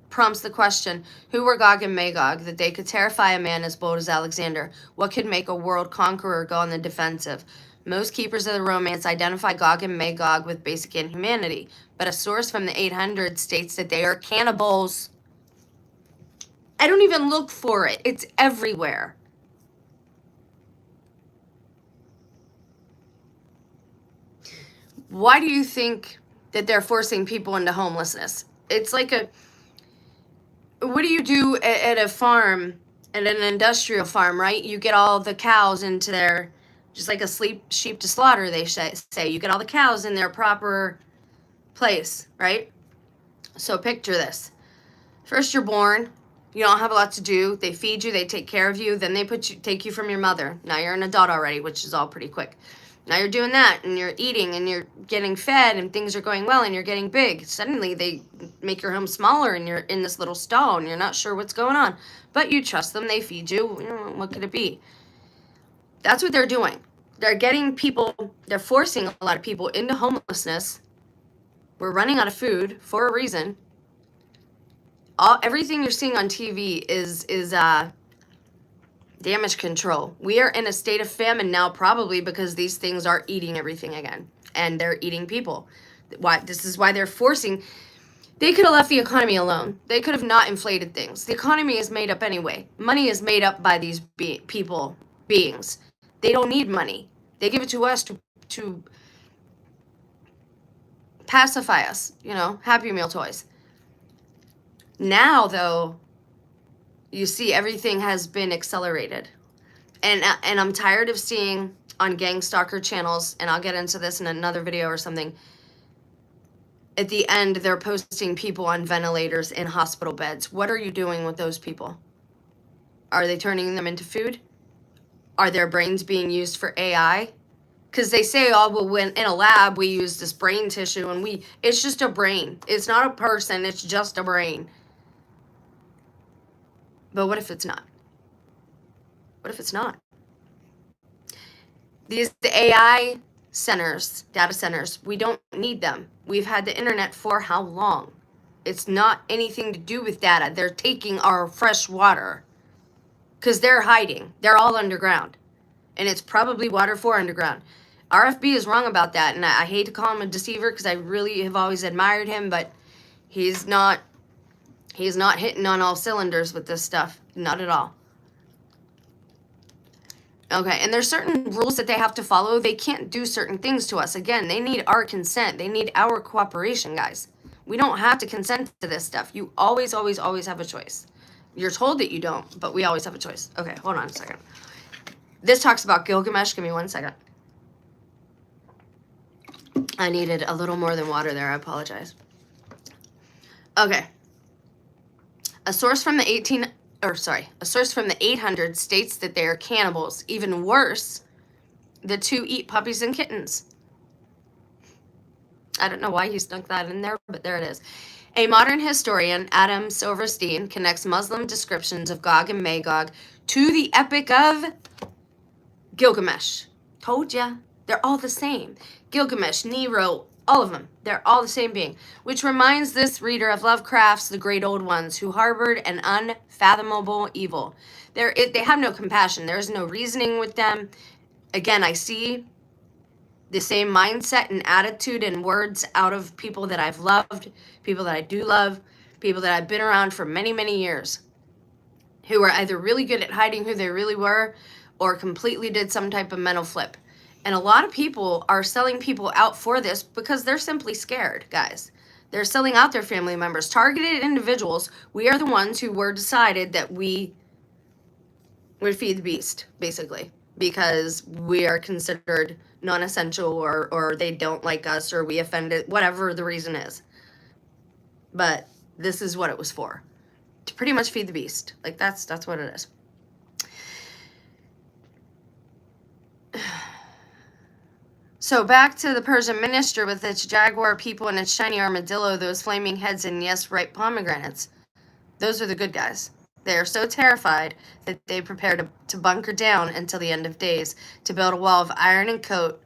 prompts the question, who were Gog and Magog that they could terrify a man as bold as Alexander? What could make a world conqueror go on the defensive? Most keepers of the romance identify Gog and Magog with basic inhumanity, but a source from the 800s states that they are cannibals. I don't even look for it. It's everywhere. Why do you think that they're forcing people into homelessness? It's like what do you do at a farm, at an industrial farm, right? You get all the cows into their, just like a sheep to slaughter, they say. You get all the cows in their proper place, right? So picture this. First you're born. You don't have a lot to do. They feed you. They take care of you. Then they take you from your mother. Now you're an adult already, which is all pretty quick. Now you're doing that, and you're eating, and you're getting fed, and things are going well, and you're getting big. Suddenly they make your home smaller, and you're in this little stall, and you're not sure what's going on. But you trust them. They feed you. What could it be? That's what they're doing. They're getting people, they're forcing a lot of people into homelessness. We're running out of food for a reason. Everything you're seeing on TV is damage control. We are in a state of famine now, probably because these things are eating everything again, and they're eating people. This is why they're forcing. They could have left the economy alone. They could have not inflated things. The economy is made up anyway. Money is made up by these beings. They don't need money. They give it to us to pacify us. Happy Meal toys. Now, though, you see everything has been accelerated. And I'm tired of seeing on gang stalker channels, and I'll get into this in another video or something, at the end, they're posting people on ventilators in hospital beds. What are you doing with those people? Are they turning them into food? Are their brains being used for AI? Because they say, oh, well, when in a lab, we use this brain tissue, and it's just a brain. It's not a person. It's just a brain. But what if it's not? What if it's not? The AI centers, data centers, we don't need them. We've had the internet for how long? It's not anything to do with data. They're taking our fresh water because they're hiding. They're all underground. And it's probably water for underground. RFB is wrong about that. And I hate to call him a deceiver because I really have always admired him, but he's not hitting on all cylinders with this stuff. Not at all. Okay, and there's certain rules that they have to follow. They can't do certain things to us. Again, they need our consent. They need our cooperation, guys. We don't have to consent to this stuff. You always, always, always have a choice. You're told that you don't, but we always have a choice. Okay, hold on a second. This talks about Gilgamesh. Give me 1 second. I needed a little more than water there. I apologize. Okay. A source from the 800s states that they are cannibals. Even worse, the two eat puppies and kittens. I don't know why he snuck that in there, but there it is. A modern historian, Adam Silverstein, connects Muslim descriptions of Gog and Magog to the Epic of Gilgamesh. Told ya. They're all the same. Gilgamesh, Nero, all of them. They're all the same being. Which reminds this reader of Lovecraft's The Great Old Ones, who harbored an unfathomable evil. They have no compassion. There is no reasoning with them. Again, I see the same mindset and attitude and words out of people that I've loved, people that I do love, people that I've been around for many, many years, who are either really good at hiding who they really were or completely did some type of mental flip. And a lot of people are selling people out for this because they're simply scared, guys. They're selling out their family members, targeted individuals. We are the ones who were decided that we would feed the beast, basically, because we are considered non-essential or they don't like us or we offended, whatever the reason is. But this is what it was for. To pretty much feed the beast. Like, that's what it is. So back to the Persian minister with its jaguar people and its shiny armadillo, those flaming heads and yes, ripe pomegranates. Those are the good guys. They are so terrified that they prepare to bunker down until the end of days, to build a wall of iron and coat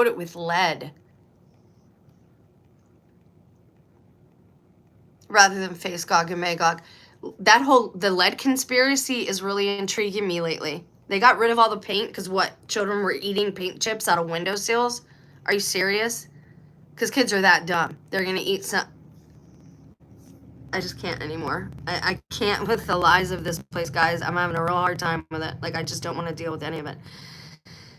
it with lead, rather than face Gog and Magog. The lead conspiracy is really intriguing me lately. They got rid of all the paint because what? Children were eating paint chips out of windowsills? Are you serious? Because kids are that dumb. They're going to eat some... I just can't anymore. I can't with the lies of this place, guys. I'm having a real hard time with it. Like, I just don't want to deal with any of it.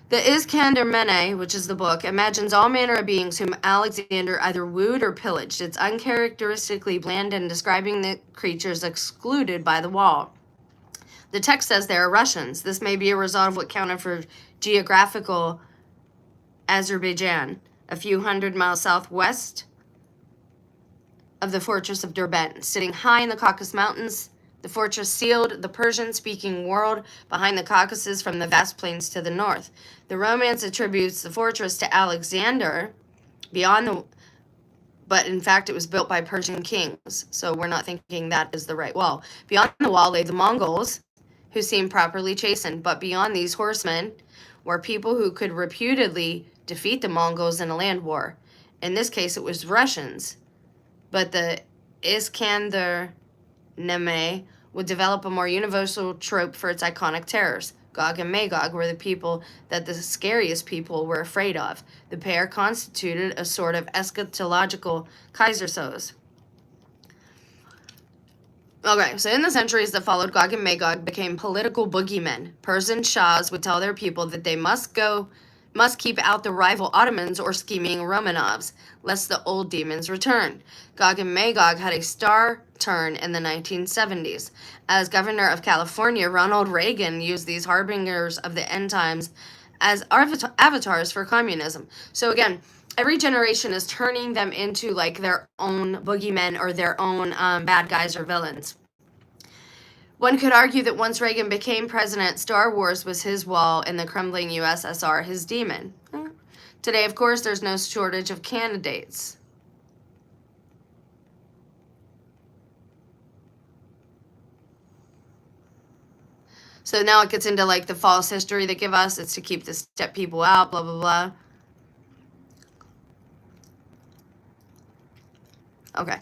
The Iskander Mene, which is the book, imagines all manner of beings whom Alexander either wooed or pillaged. It's uncharacteristically bland in describing the creatures excluded by the wall. The text says they are Russians. This may be a result of what counted for geographical Azerbaijan, a few hundred miles southwest of the fortress of Derbent. Sitting high in the Caucasus Mountains, the fortress sealed the Persian-speaking world behind the Caucasus from the vast plains to the north. The Romance attributes the fortress to Alexander, but in fact it was built by Persian kings, so we're not thinking that is the right wall. Beyond the wall lay the Mongols, who seemed properly chastened, but beyond these horsemen were people who could reputedly defeat the Mongols in a land war. In this case, it was Russians, but the Iskander Neme would develop a more universal trope for its iconic terrors. Gog and Magog were the people that the scariest people were afraid of. The pair constituted a sort of eschatological Kaisersos. Okay, so in the centuries that followed, Gog and Magog became political boogeymen. Persian shahs would tell their people that they must keep out the rival Ottomans or scheming Romanovs, lest the old demons return. Gog and Magog had a star turn in the 1970s. As governor of California, Ronald Reagan used these harbingers of the end times as avatars for communism. So again, every generation is turning them into like their own boogeymen or their own bad guys or villains. One could argue that once Reagan became president, Star Wars was his wall and the crumbling USSR his demon. Today, of course, there's no shortage of candidates. So now it gets into like the false history they give us. It's to keep the step people out, blah, blah, blah. Okay.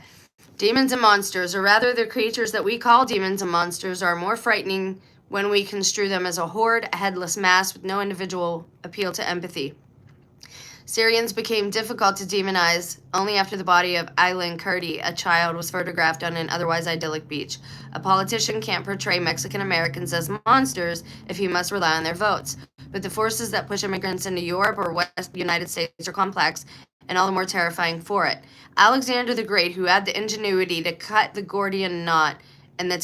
Demons and monsters, or rather the creatures that we call demons and monsters, are more frightening when we construe them as a horde, a headless mass with no individual appeal to empathy. Syrians became difficult to demonize only after the body of Aylan Kurdi, a child, was photographed on an otherwise idyllic beach. A politician can't portray Mexican Americans as monsters if he must rely on their votes. But the forces that push immigrants into Europe or West United States are complex and all the more terrifying for it. Alexander the Great, who had the ingenuity to cut the Gordian knot and the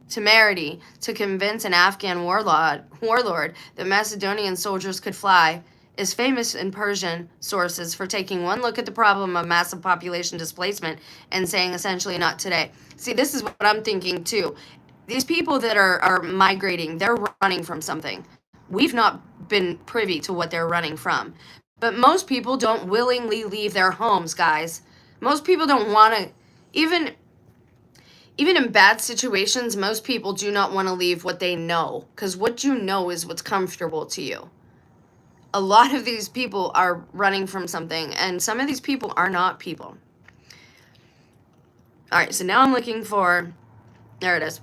temerity to convince an Afghan warlord that Macedonian soldiers could fly, is famous in Persian sources for taking one look at the problem of massive population displacement and saying essentially not today. See, this is what I'm thinking too. These people that are migrating, they're running from something. We've not been privy to what they're running from. But most people don't willingly leave their homes, guys. Most people don't want to, even in bad situations, most people do not want to leave what they know, because what you know is what's comfortable to you. A lot of these people are running from something, and some of these people are not people. All right, so now I'm looking for, there it is.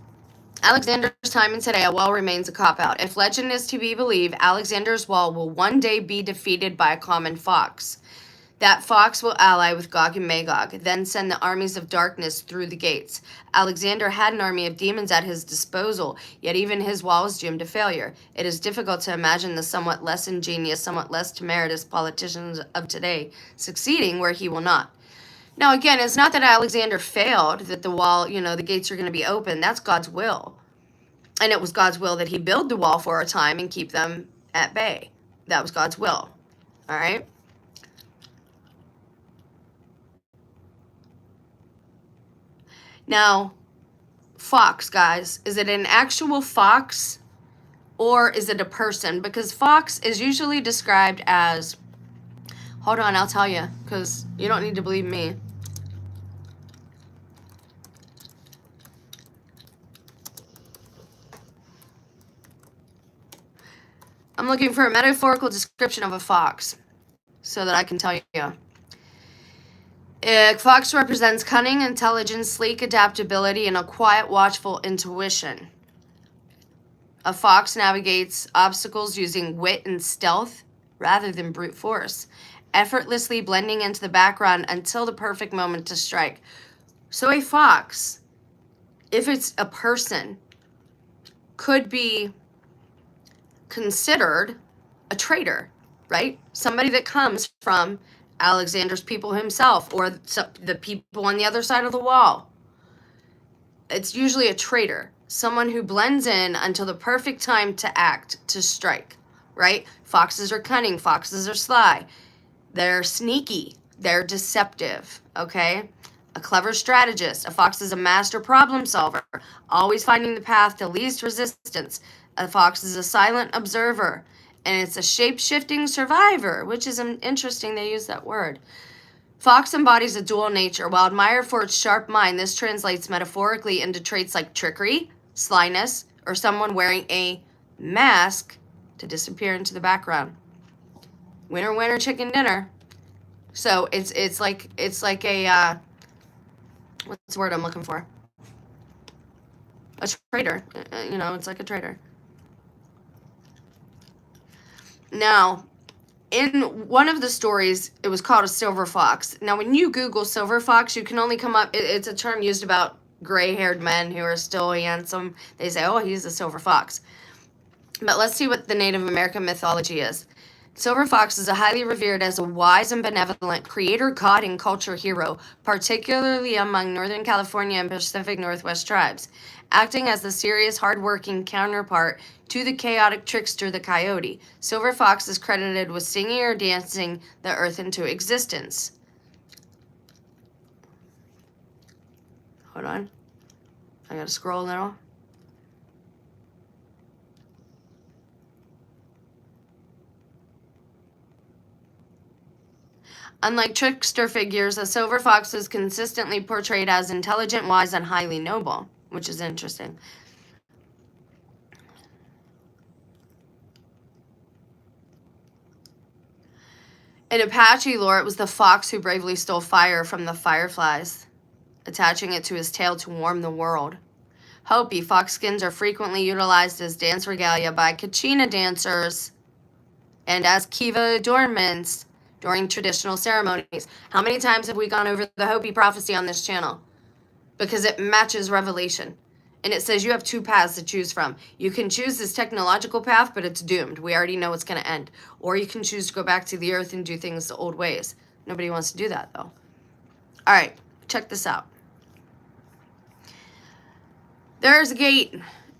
Alexander's time in today, a wall remains a cop-out. If legend is to be believed, Alexander's wall will one day be defeated by a common fox. That fox will ally with Gog and Magog, then send the armies of darkness through the gates. Alexander had an army of demons at his disposal, yet even his wall was doomed to failure. It is difficult to imagine the somewhat less ingenious, somewhat less temerarious politicians of today succeeding where he will not. Now, again, it's not that Alexander failed, that the wall, the gates are going to be open. That's God's will. And it was God's will that he build the wall for a time and keep them at bay. That was God's will. All right? Now, fox, guys, is it an actual fox or is it a person? Because fox is usually described as, hold on, I'll tell you, because you don't need to believe me. I'm looking for a metaphorical description of a fox so that I can tell you. Fox represents cunning, intelligence, sleek adaptability, and a quiet, watchful intuition. A fox navigates obstacles using wit and stealth rather than brute force, effortlessly blending into the background until the perfect moment to strike. So a fox, if it's a person, could be considered a traitor, right? Somebody that comes from Alexander's people himself or the people on the other side of the wall. It's usually a traitor, someone who blends in until the perfect time to act, to strike, right? Foxes are cunning, foxes are sly, they're sneaky, they're deceptive, okay? A clever strategist. A fox is a master problem solver, always finding the path to least resistance. A fox is a silent observer, and it's a shape-shifting survivor, which is interesting they use that word. Fox embodies a dual nature. While admired for its sharp mind, this translates metaphorically into traits like trickery, slyness, or someone wearing a mask to disappear into the background. Winner, winner, chicken dinner. So it's like a what's the word I'm looking for? A traitor. It's like a traitor. Now, in one of the stories, it was called a silver fox. Now, when you Google silver fox, you can only come up, it's a term used about gray-haired men who are still handsome. They say, oh, he's a silver fox. But let's see what the Native American mythology is. Silver fox is highly revered as a wise and benevolent creator, god, and culture hero, particularly among Northern California and Pacific Northwest tribes, acting as the serious, hard-working counterpart to the chaotic trickster, the coyote. Silver fox is credited with singing or dancing the earth into existence. Hold on. I gotta scroll a little. Unlike trickster figures, a silver fox is consistently portrayed as intelligent, wise, and highly noble, which is interesting. In Apache lore, it was the fox who bravely stole fire from the fireflies, attaching it to his tail to warm the world. Hopi, fox skins are frequently utilized as dance regalia by Kachina dancers and as kiva adornments during traditional ceremonies. How many times have we gone over the Hopi prophecy on this channel? Because it matches Revelation. And it says you have two paths to choose from. You can choose this technological path, but it's doomed. We already know it's going to end. Or you can choose to go back to the earth and do things the old ways. Nobody wants to do that, though. All right, check this out. There's a gate,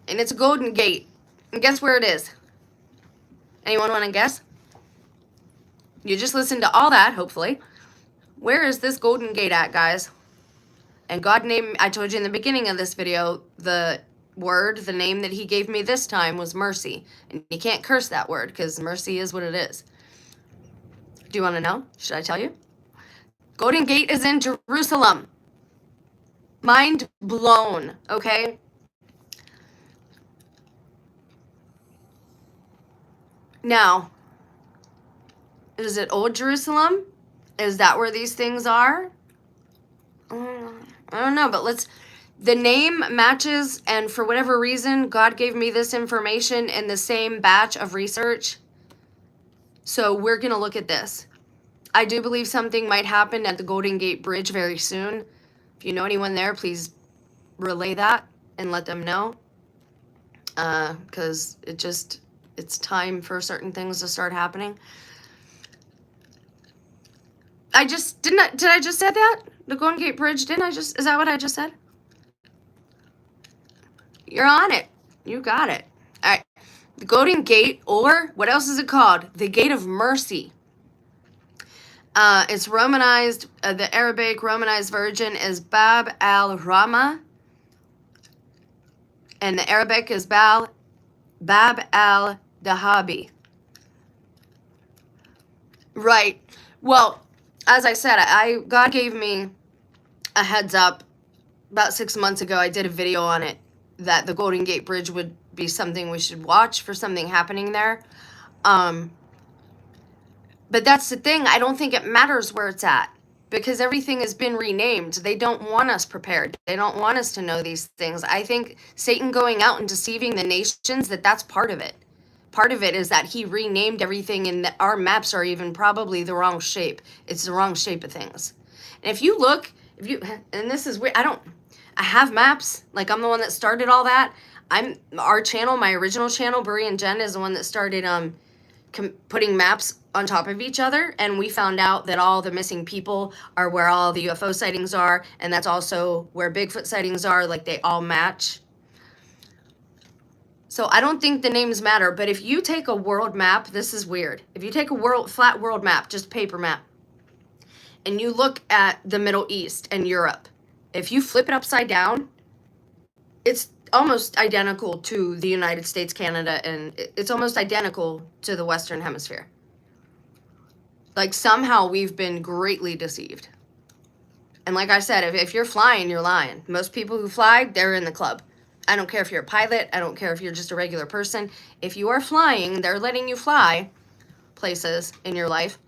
and it's a golden gate. And guess where it is? Anyone want to guess? You just listened to all that, hopefully. Where is this golden gate at, guys? And God named, I told you in the beginning of this video, the name that he gave me this time was mercy. And you can't curse that word because mercy is what it is. Do you want to know? Should I tell you? Golden Gate is in Jerusalem. Mind blown, okay? Now, is it Old Jerusalem? Is that where these things are? I don't know, but the name matches, and for whatever reason, God gave me this information in the same batch of research. So we're going to look at this. I do believe something might happen at the Golden Gate Bridge very soon. If you know anyone there, please relay that and let them know. Because it's time for certain things to start happening. Did I just say that? The Golden Gate Bridge, is that what I just said? You're on it. You got it. All right. The Golden Gate, or what else is it called? The Gate of Mercy. It's Romanized, the Arabic Romanized version is Bab al-Rahma. And the Arabic is Bab al-Dahabi. Right. Well, as I said, God gave me a heads up about 6 months ago. I did a video on it, that the Golden Gate Bridge would be something we should watch for something happening there. But that's the thing. I don't think it matters where it's at, because everything has been renamed. They don't want us prepared. They don't want us to know these things. I think Satan going out and deceiving the nations, that's part of it. Part of it is that he renamed everything, and our maps are even probably the wrong shape. It's the wrong shape of things. And if you look, and this is weird, I have maps. Like, I'm the one that started all that. Our channel, my original channel, Buri and Jen, is the one that started putting maps on top of each other, and we found out that all the missing people are where all the UFO sightings are, and that's also where Bigfoot sightings are. Like, they all match. So I don't think the names matter, but if you take a world map, this is weird. If you take a flat world map, just paper map, and you look at the Middle East and Europe, if you flip it upside down, it's almost identical to the United States, Canada, and it's almost identical to the Western Hemisphere. Like, somehow we've been greatly deceived. And like I said, if you're flying, you're lying. Most people who fly, they're in the club. I don't care if you're a pilot. I don't care if you're just a regular person. If you are flying, they're letting you fly places in your life.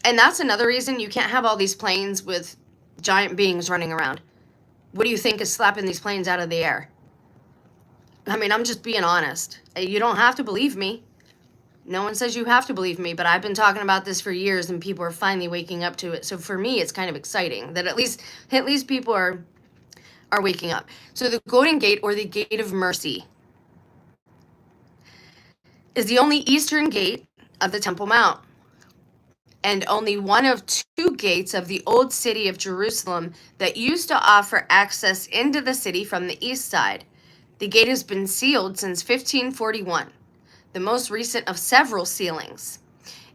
And that's another reason you can't have all these planes with giant beings running around. What do you think is slapping these planes out of the air? I mean, I'm just being honest. You don't have to believe me. No one says you have to believe me, but I've been talking about this for years, and people are finally waking up to it. So for me, it's kind of exciting that at least people are waking up. So the Golden Gate, or the Gate of Mercy, is the only eastern gate of the Temple Mount, and only one of 2 gates of the old city of Jerusalem that used to offer access into the city from the east side. The gate has been sealed since 1541, the most recent of several sealings.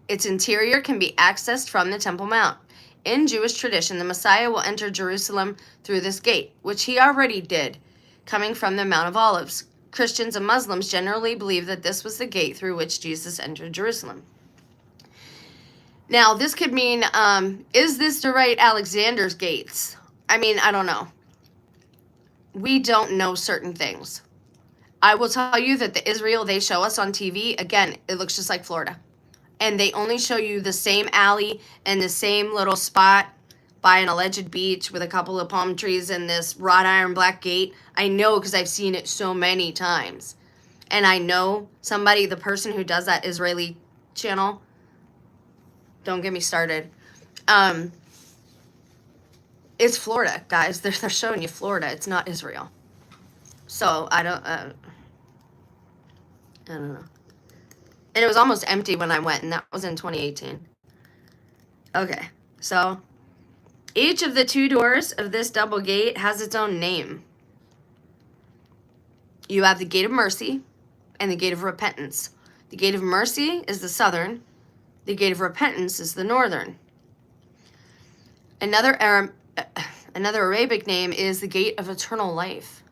Its interior can be accessed from the Temple Mount. In Jewish tradition, the Messiah will enter Jerusalem through this gate, which he already did, coming from the Mount of Olives. Christians and Muslims generally believe that this was the gate through which Jesus entered Jerusalem. Now, this could mean, is this the right Alexander's gates? I mean, I don't know. We don't know certain things. I will tell you that the Israel they show us on TV, again, it looks just like Florida. And they only show you the same alley and the same little spot by an alleged beach with a couple of palm trees and this wrought iron black gate. I know, because I've seen it so many times. And I know the person who does that Israeli channel, don't get me started. It's Florida, guys. They're showing you Florida. It's not Israel. So I don't know. And it was almost empty when I went, and that was in 2018. Okay, so each of the 2 doors of this double gate has its own name. You have the Gate of Mercy and the Gate of Repentance. The Gate of Mercy is the southern. The Gate of Repentance is the northern. Another Arabic name is the Gate of Eternal Life.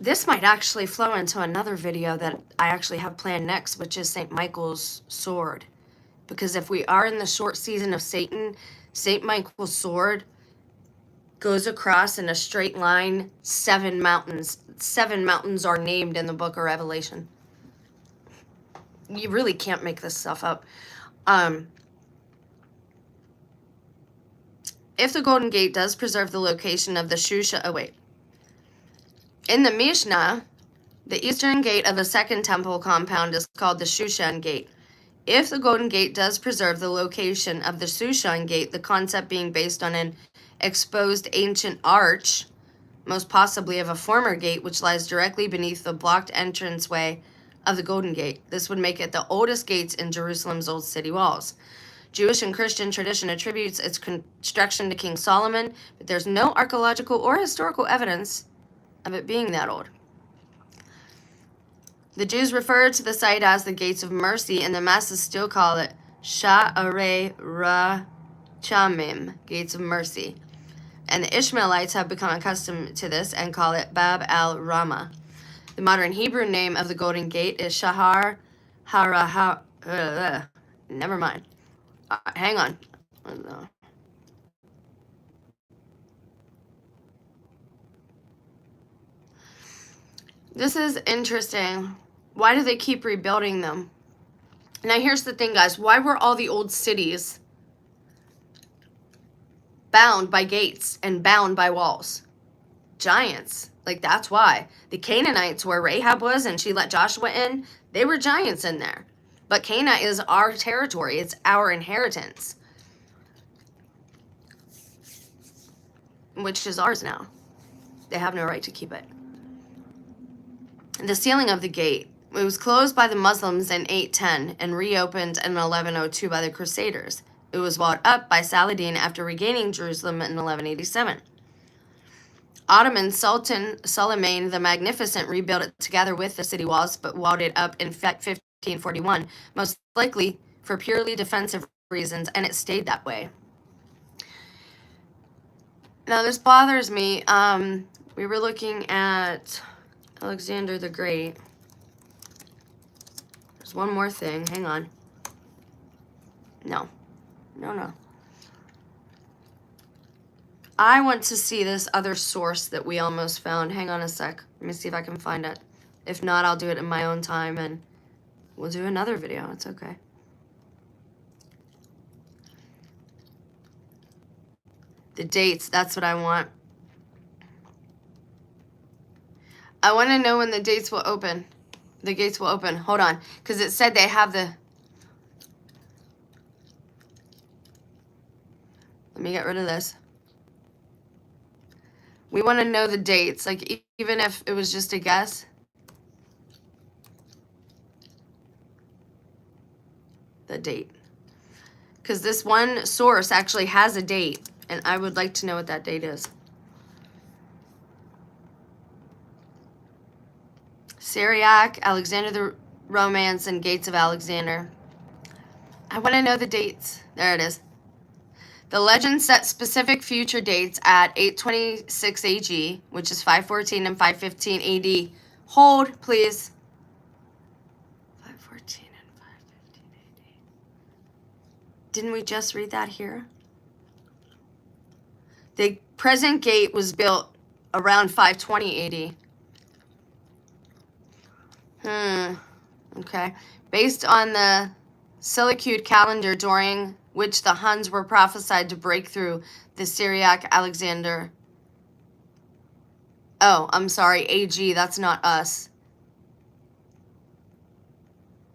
This might actually flow into another video that I actually have planned next, which is St. Michael's sword. Because if we are in the short season of Satan, St. Michael's sword goes across in a straight line 7 mountains. 7 mountains are named in the book of Revelation. You really can't make this stuff up. If the Golden Gate does preserve the location of the Shusha... Oh, wait. In the Mishnah, the eastern gate of the second temple compound is called the Shushan Gate. If the Golden Gate does preserve the location of the Shushan Gate, the concept being based on an exposed ancient arch, most possibly of a former gate which lies directly beneath the blocked entranceway of the Golden Gate. This would make it the oldest gates in Jerusalem's old city walls. Jewish and Christian tradition attributes its construction to King Solomon, but there's no archaeological or historical evidence of it being that old. The Jews refer to the site as the Gates of Mercy, and the masses still call it Sha'arei Rachamim, Gates of Mercy. And the Ishmaelites have become accustomed to this and call it Bab al-Rama. The modern Hebrew name of the Golden Gate is Shahar Haraha. Never mind. Hang on. This is interesting. Why do they keep rebuilding them? Now here's the thing, guys. Why were all the old cities bound by gates and bound by walls? Giants. Like, that's why. The Canaanites, where Rahab was and she let Joshua in, they were giants in there. But Canaan is our territory. It's our inheritance, which is ours now. They have no right to keep it. The sealing of the gate. It was closed by the Muslims in 810 and reopened in 1102 by the Crusaders. It was walled up by Saladin after regaining Jerusalem in 1187. Ottoman Sultan Suleiman the Magnificent rebuilt it together with the city walls, but walled it up in 1541, most likely for purely defensive reasons, and it stayed that way. Now, this bothers me. We were looking at Alexander the Great. There's one more thing. Hang on. No. I want to see this other source that we almost found. Hang on a sec. Let me see if I can find it. If not, I'll do it in my own time and we'll do another video. It's okay. The dates, that's what I want. I want to know when the dates will open. The gates will open. Hold on. Because it said they have the... Let me get rid of this. We want to know the dates. Like, even if it was just a guess. The date. Because this one source actually has a date. And I would like to know what that date is. Syriac, Alexander the Romance, and Gates of Alexander. I want to know the dates. There it is. The legend set specific future dates at 826 AG, which is 514 and 515 AD. Hold, please. 514 and 515 AD. Didn't we just read that here? The present gate was built around 520 AD. Okay. Based on the Seleucid calendar during which the Huns were prophesied to break through the Syriac Alexander. Oh, I'm sorry, AG, that's not us.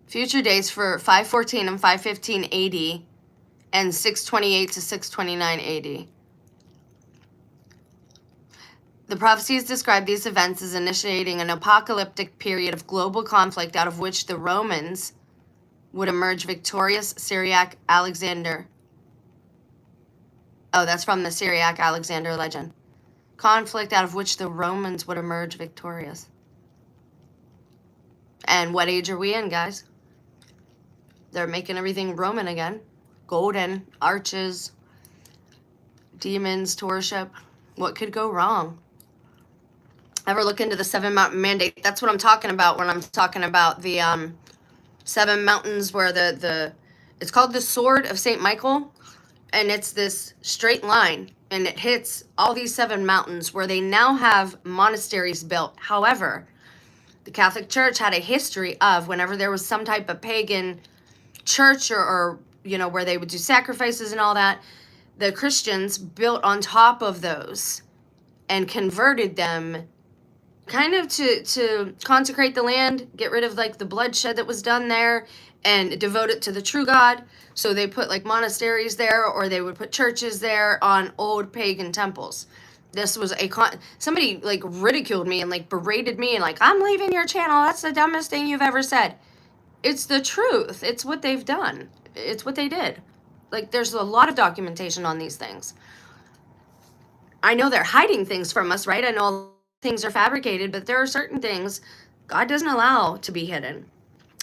Future dates for 514 and 515 AD and 628 to 629 AD. The prophecies describe these events as initiating an apocalyptic period of global conflict out of which the Romans would emerge victorious. Syriac Alexander. Oh, that's from the Syriac Alexander legend. Conflict out of which the Romans would emerge victorious. And what age are we in, guys? They're making everything Roman again. Golden, arches, demons to worship. What could go wrong? Ever look into the Seven Mountain Mandate? That's what I'm talking about when I'm talking about the seven mountains where it's called the Sword of St. Michael, and it's this straight line, and it hits all these seven mountains where they now have monasteries built. However, the Catholic Church had a history of whenever there was some type of pagan church or where they would do sacrifices and all that, the Christians built on top of those and converted them kind of to consecrate the land, get rid of like the bloodshed that was done there, and devote it to the true God. So they put like monasteries there, or they would put churches there on old pagan temples. This was somebody like ridiculed me and like berated me and like, I'm leaving your channel. That's the dumbest thing you've ever said. It's the truth. It's what they've done. It's what they did. Like, there's a lot of documentation on these things. I know they're hiding things from us, right? I know things are fabricated, but there are certain things God doesn't allow to be hidden.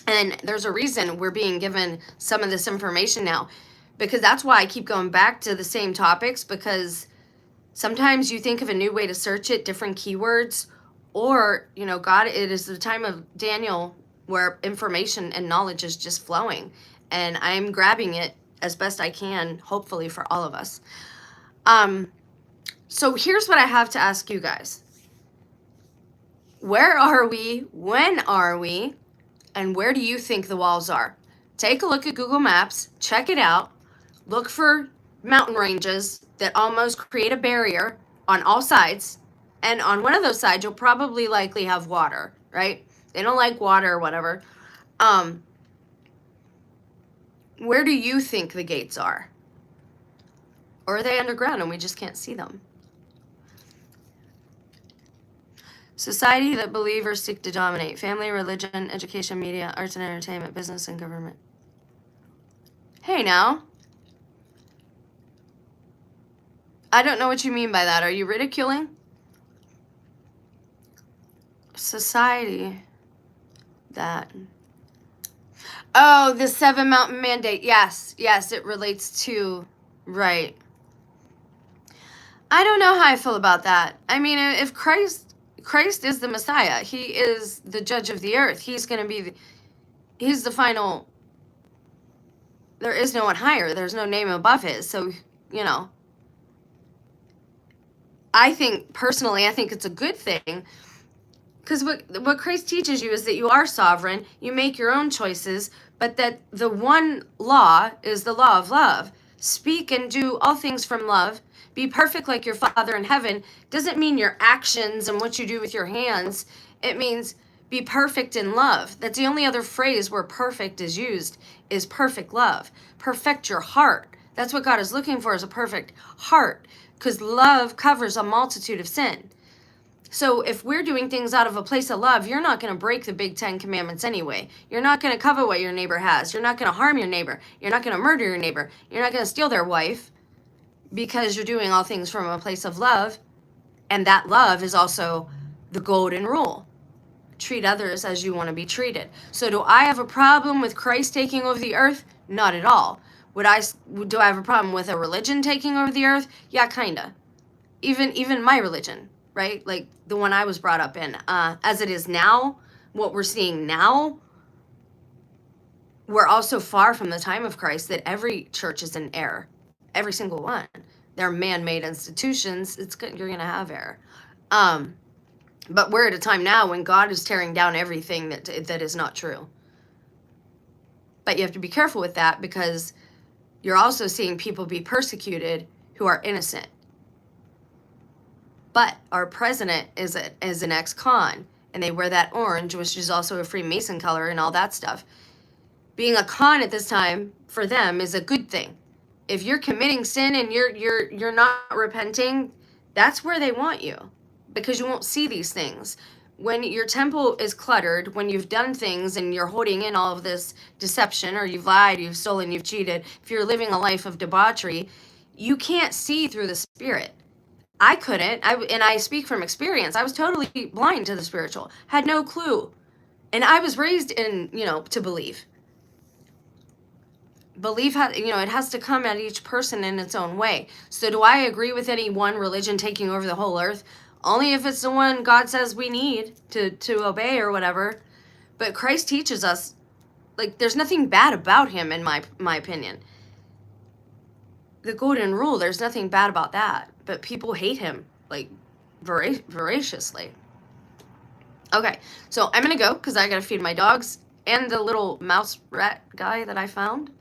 And there's a reason we're being given some of this information now, because that's why I keep going back to the same topics, because sometimes you think of a new way to search it, different keywords, or, God, it is the time of Daniel where information and knowledge is just flowing, and I'm grabbing it as best I can, hopefully for all of us. So here's what I have to ask you guys. Where are we? When are we? And where do you think the walls are? Take a look at Google Maps, check it out, look for mountain ranges that almost create a barrier on all sides, and on one of those sides you'll probably likely have water, right? They don't like water or whatever. Where do you think the gates are? Or are they underground and we just can't see them? Society that believers seek to dominate. Family, religion, education, media, arts and entertainment, business and government. Hey now. I don't know what you mean by that. Are you ridiculing? Society that... Oh, the Seven Mountain Mandate. Yes, it relates to... Right. I don't know how I feel about that. I mean, if Christ is the Messiah. He is the judge of the earth. He's going to be he's the final. There is no one higher. There's no name above his. So, I think, personally, I think it's a good thing. Because what Christ teaches you is that you are sovereign. You make your own choices. But that the one law is the law of love. Speak and do all things from love. Be perfect like your Father in heaven doesn't mean your actions and what you do with your hands. It means be perfect in love. That's the only other phrase where perfect is used, is perfect love. Perfect your heart. That's what God is looking for, is a perfect heart, because love covers a multitude of sin. So if we're doing things out of a place of love, you're not going to break the big 10 commandments anyway. You're not going to covet what your neighbor has. You're not going to harm your neighbor. You're not going to murder your neighbor. You're not going to steal their wife, because you're doing all things from a place of love. And that love is also the golden rule. Treat others as you want to be treated. So do I have a problem with Christ taking over the earth? Not at all. Do I have a problem with a religion taking over the earth? Yeah, kinda. Even my religion, right? Like the one I was brought up in. As it is now, what we're seeing now, we're also far from the time of Christ that every church is in error. Every single one. They're man-made institutions. You're going to have error. But we're at a time now when God is tearing down everything that is not true. But you have to be careful with that, because you're also seeing people be persecuted who are innocent. But our president is an ex-con, and they wear that orange, which is also a Freemason color and all that stuff. Being a con at this time for them is a good thing. If you're committing sin and you're not repenting, that's where they want you, because you won't see these things. When your temple is cluttered, when you've done things and you're holding in all of this deception, or you've lied, you've stolen, you've cheated, if you're living a life of debauchery, you can't see through the spirit. I couldn't, and I speak from experience. I was totally blind to the spiritual, had no clue. And I was raised in, to believe. Belief, it has to come at each person in its own way. So do I agree with any one religion taking over the whole earth? Only if it's the one God says we need to obey or whatever. But Christ teaches us, like, there's nothing bad about him in my opinion. The golden rule, there's nothing bad about that. But people hate him, like, voraciously. Okay, so I'm gonna go because I gotta feed my dogs and the little mouse rat guy that I found.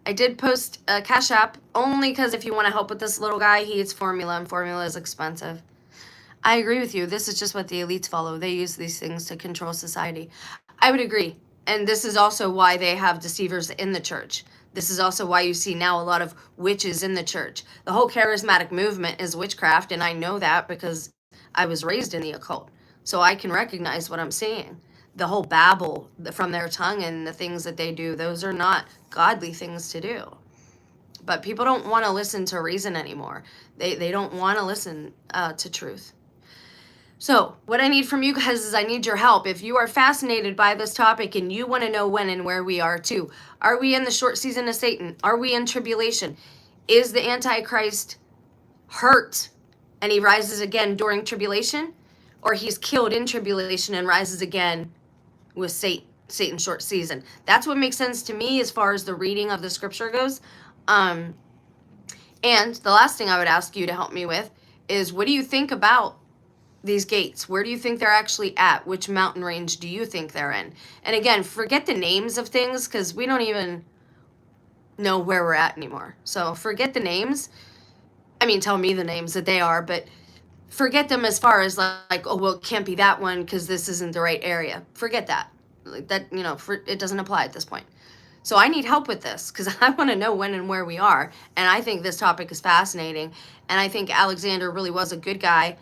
I did post a Cash App only because if you want to help with this little guy, he eats formula, and formula is expensive. I agree with you. This is just what the elites follow. They use these things to control society. I would agree. And this is also why they have deceivers in the church. This is also why you see now a lot of witches in the church. The whole charismatic movement is witchcraft, and I know that because I was raised in the occult. So I can recognize what I'm seeing. The whole babble from their tongue and the things that they do, those are not godly things to do. But people don't want to listen to reason anymore. They don't want to listen to truth. So what I need from you guys is I need your help. If you are fascinated by this topic and you want to know when and where we are too. Are we in the short season of Satan? Are we in tribulation? Is the Antichrist hurt and he rises again during tribulation? Or he's killed in tribulation and rises again with Satan's short season? That's what makes sense to me as far as the reading of the scripture goes. And the last thing I would ask you to help me with is, what do you think about these gates? Where do you think they're actually at? Which mountain range do you think they're in? And again, forget the names of things because we don't even know where we're at anymore. So forget the names. I mean, tell me the names that they are, but forget them as far as like, oh, well, it can't be that one because this isn't the right area. Forget that. Like that, it doesn't apply at this point. So I need help with this because I want to know when and where we are. And I think this topic is fascinating. And I think Alexander really was a good guy.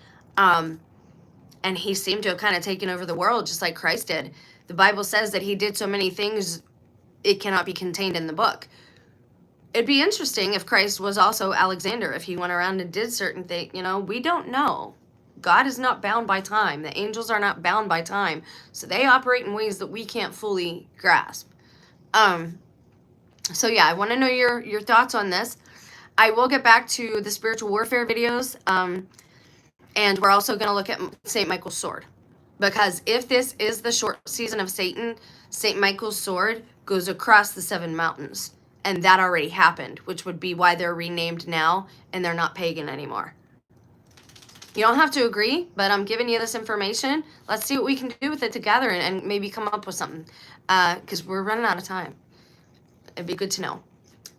And he seemed to have kind of taken over the world just like Christ did. The Bible says that he did so many things, it cannot be contained in the book. It'd be interesting if Christ was also Alexander, if he went around and did certain things. We don't know. God is not bound by time. The angels are not bound by time. So they operate in ways that we can't fully grasp. So yeah, I want to know your thoughts on this. I will get back to the spiritual warfare videos. And we're also going to look at St. Michael's sword. Because if this is the short season of Satan, St. Michael's sword goes across the 7 mountains. And that already happened, which would be why they're renamed now and they're not pagan anymore. You don't have to agree, but I'm giving you this information. Let's see what we can do with it together and maybe come up with something. Because we're running out of time. It'd be good to know.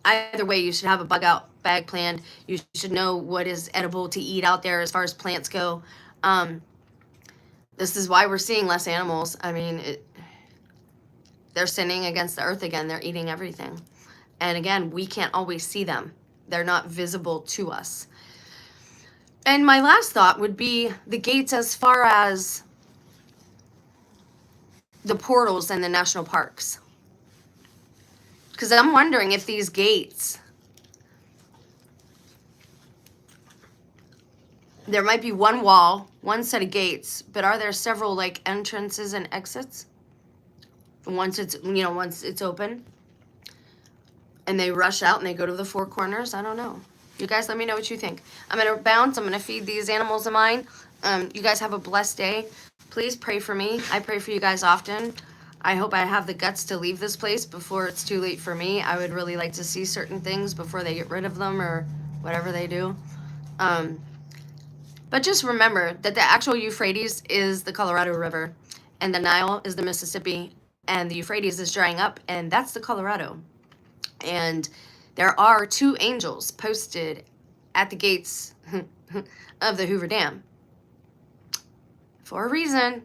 Either way, you should have a bug out bag planned. You should know what is edible to eat out there as far as plants go. This is why we're seeing less animals. I mean, they're sinning against the earth again. They're eating everything. And again, we can't always see them. They're not visible to us. And my last thought would be the gates as far as the portals and the national parks. Because I'm wondering if these gates, there might be one wall, one set of gates, but are there several like entrances and exits? Once it's open and they rush out and they go to the 4 corners, I don't know. You guys let me know what you think. I'm going to bounce. I'm going to feed these animals of mine. You guys have a blessed day. Please pray for me. I pray for you guys often. I hope I have the guts to leave this place before it's too late for me. I would really like to see certain things before they get rid of them or whatever they do. But just remember that the actual Euphrates is the Colorado River, and the Nile is the Mississippi, and the Euphrates is drying up, and that's the Colorado. And there are 2 angels posted at the gates of the Hoover Dam. For a reason.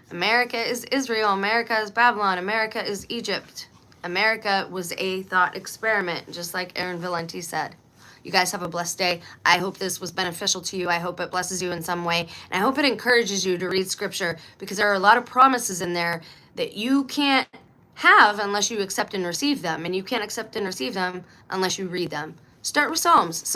America is Israel. America is Babylon. America is Egypt. America was a thought experiment, just like Aaron Valenti said. You guys have a blessed day. I hope this was beneficial to you. I hope it blesses you in some way. And I hope it encourages you to read scripture, because there are a lot of promises in there that you can't have unless you accept and receive them. And you can't accept and receive them unless you read them. Start with Psalms.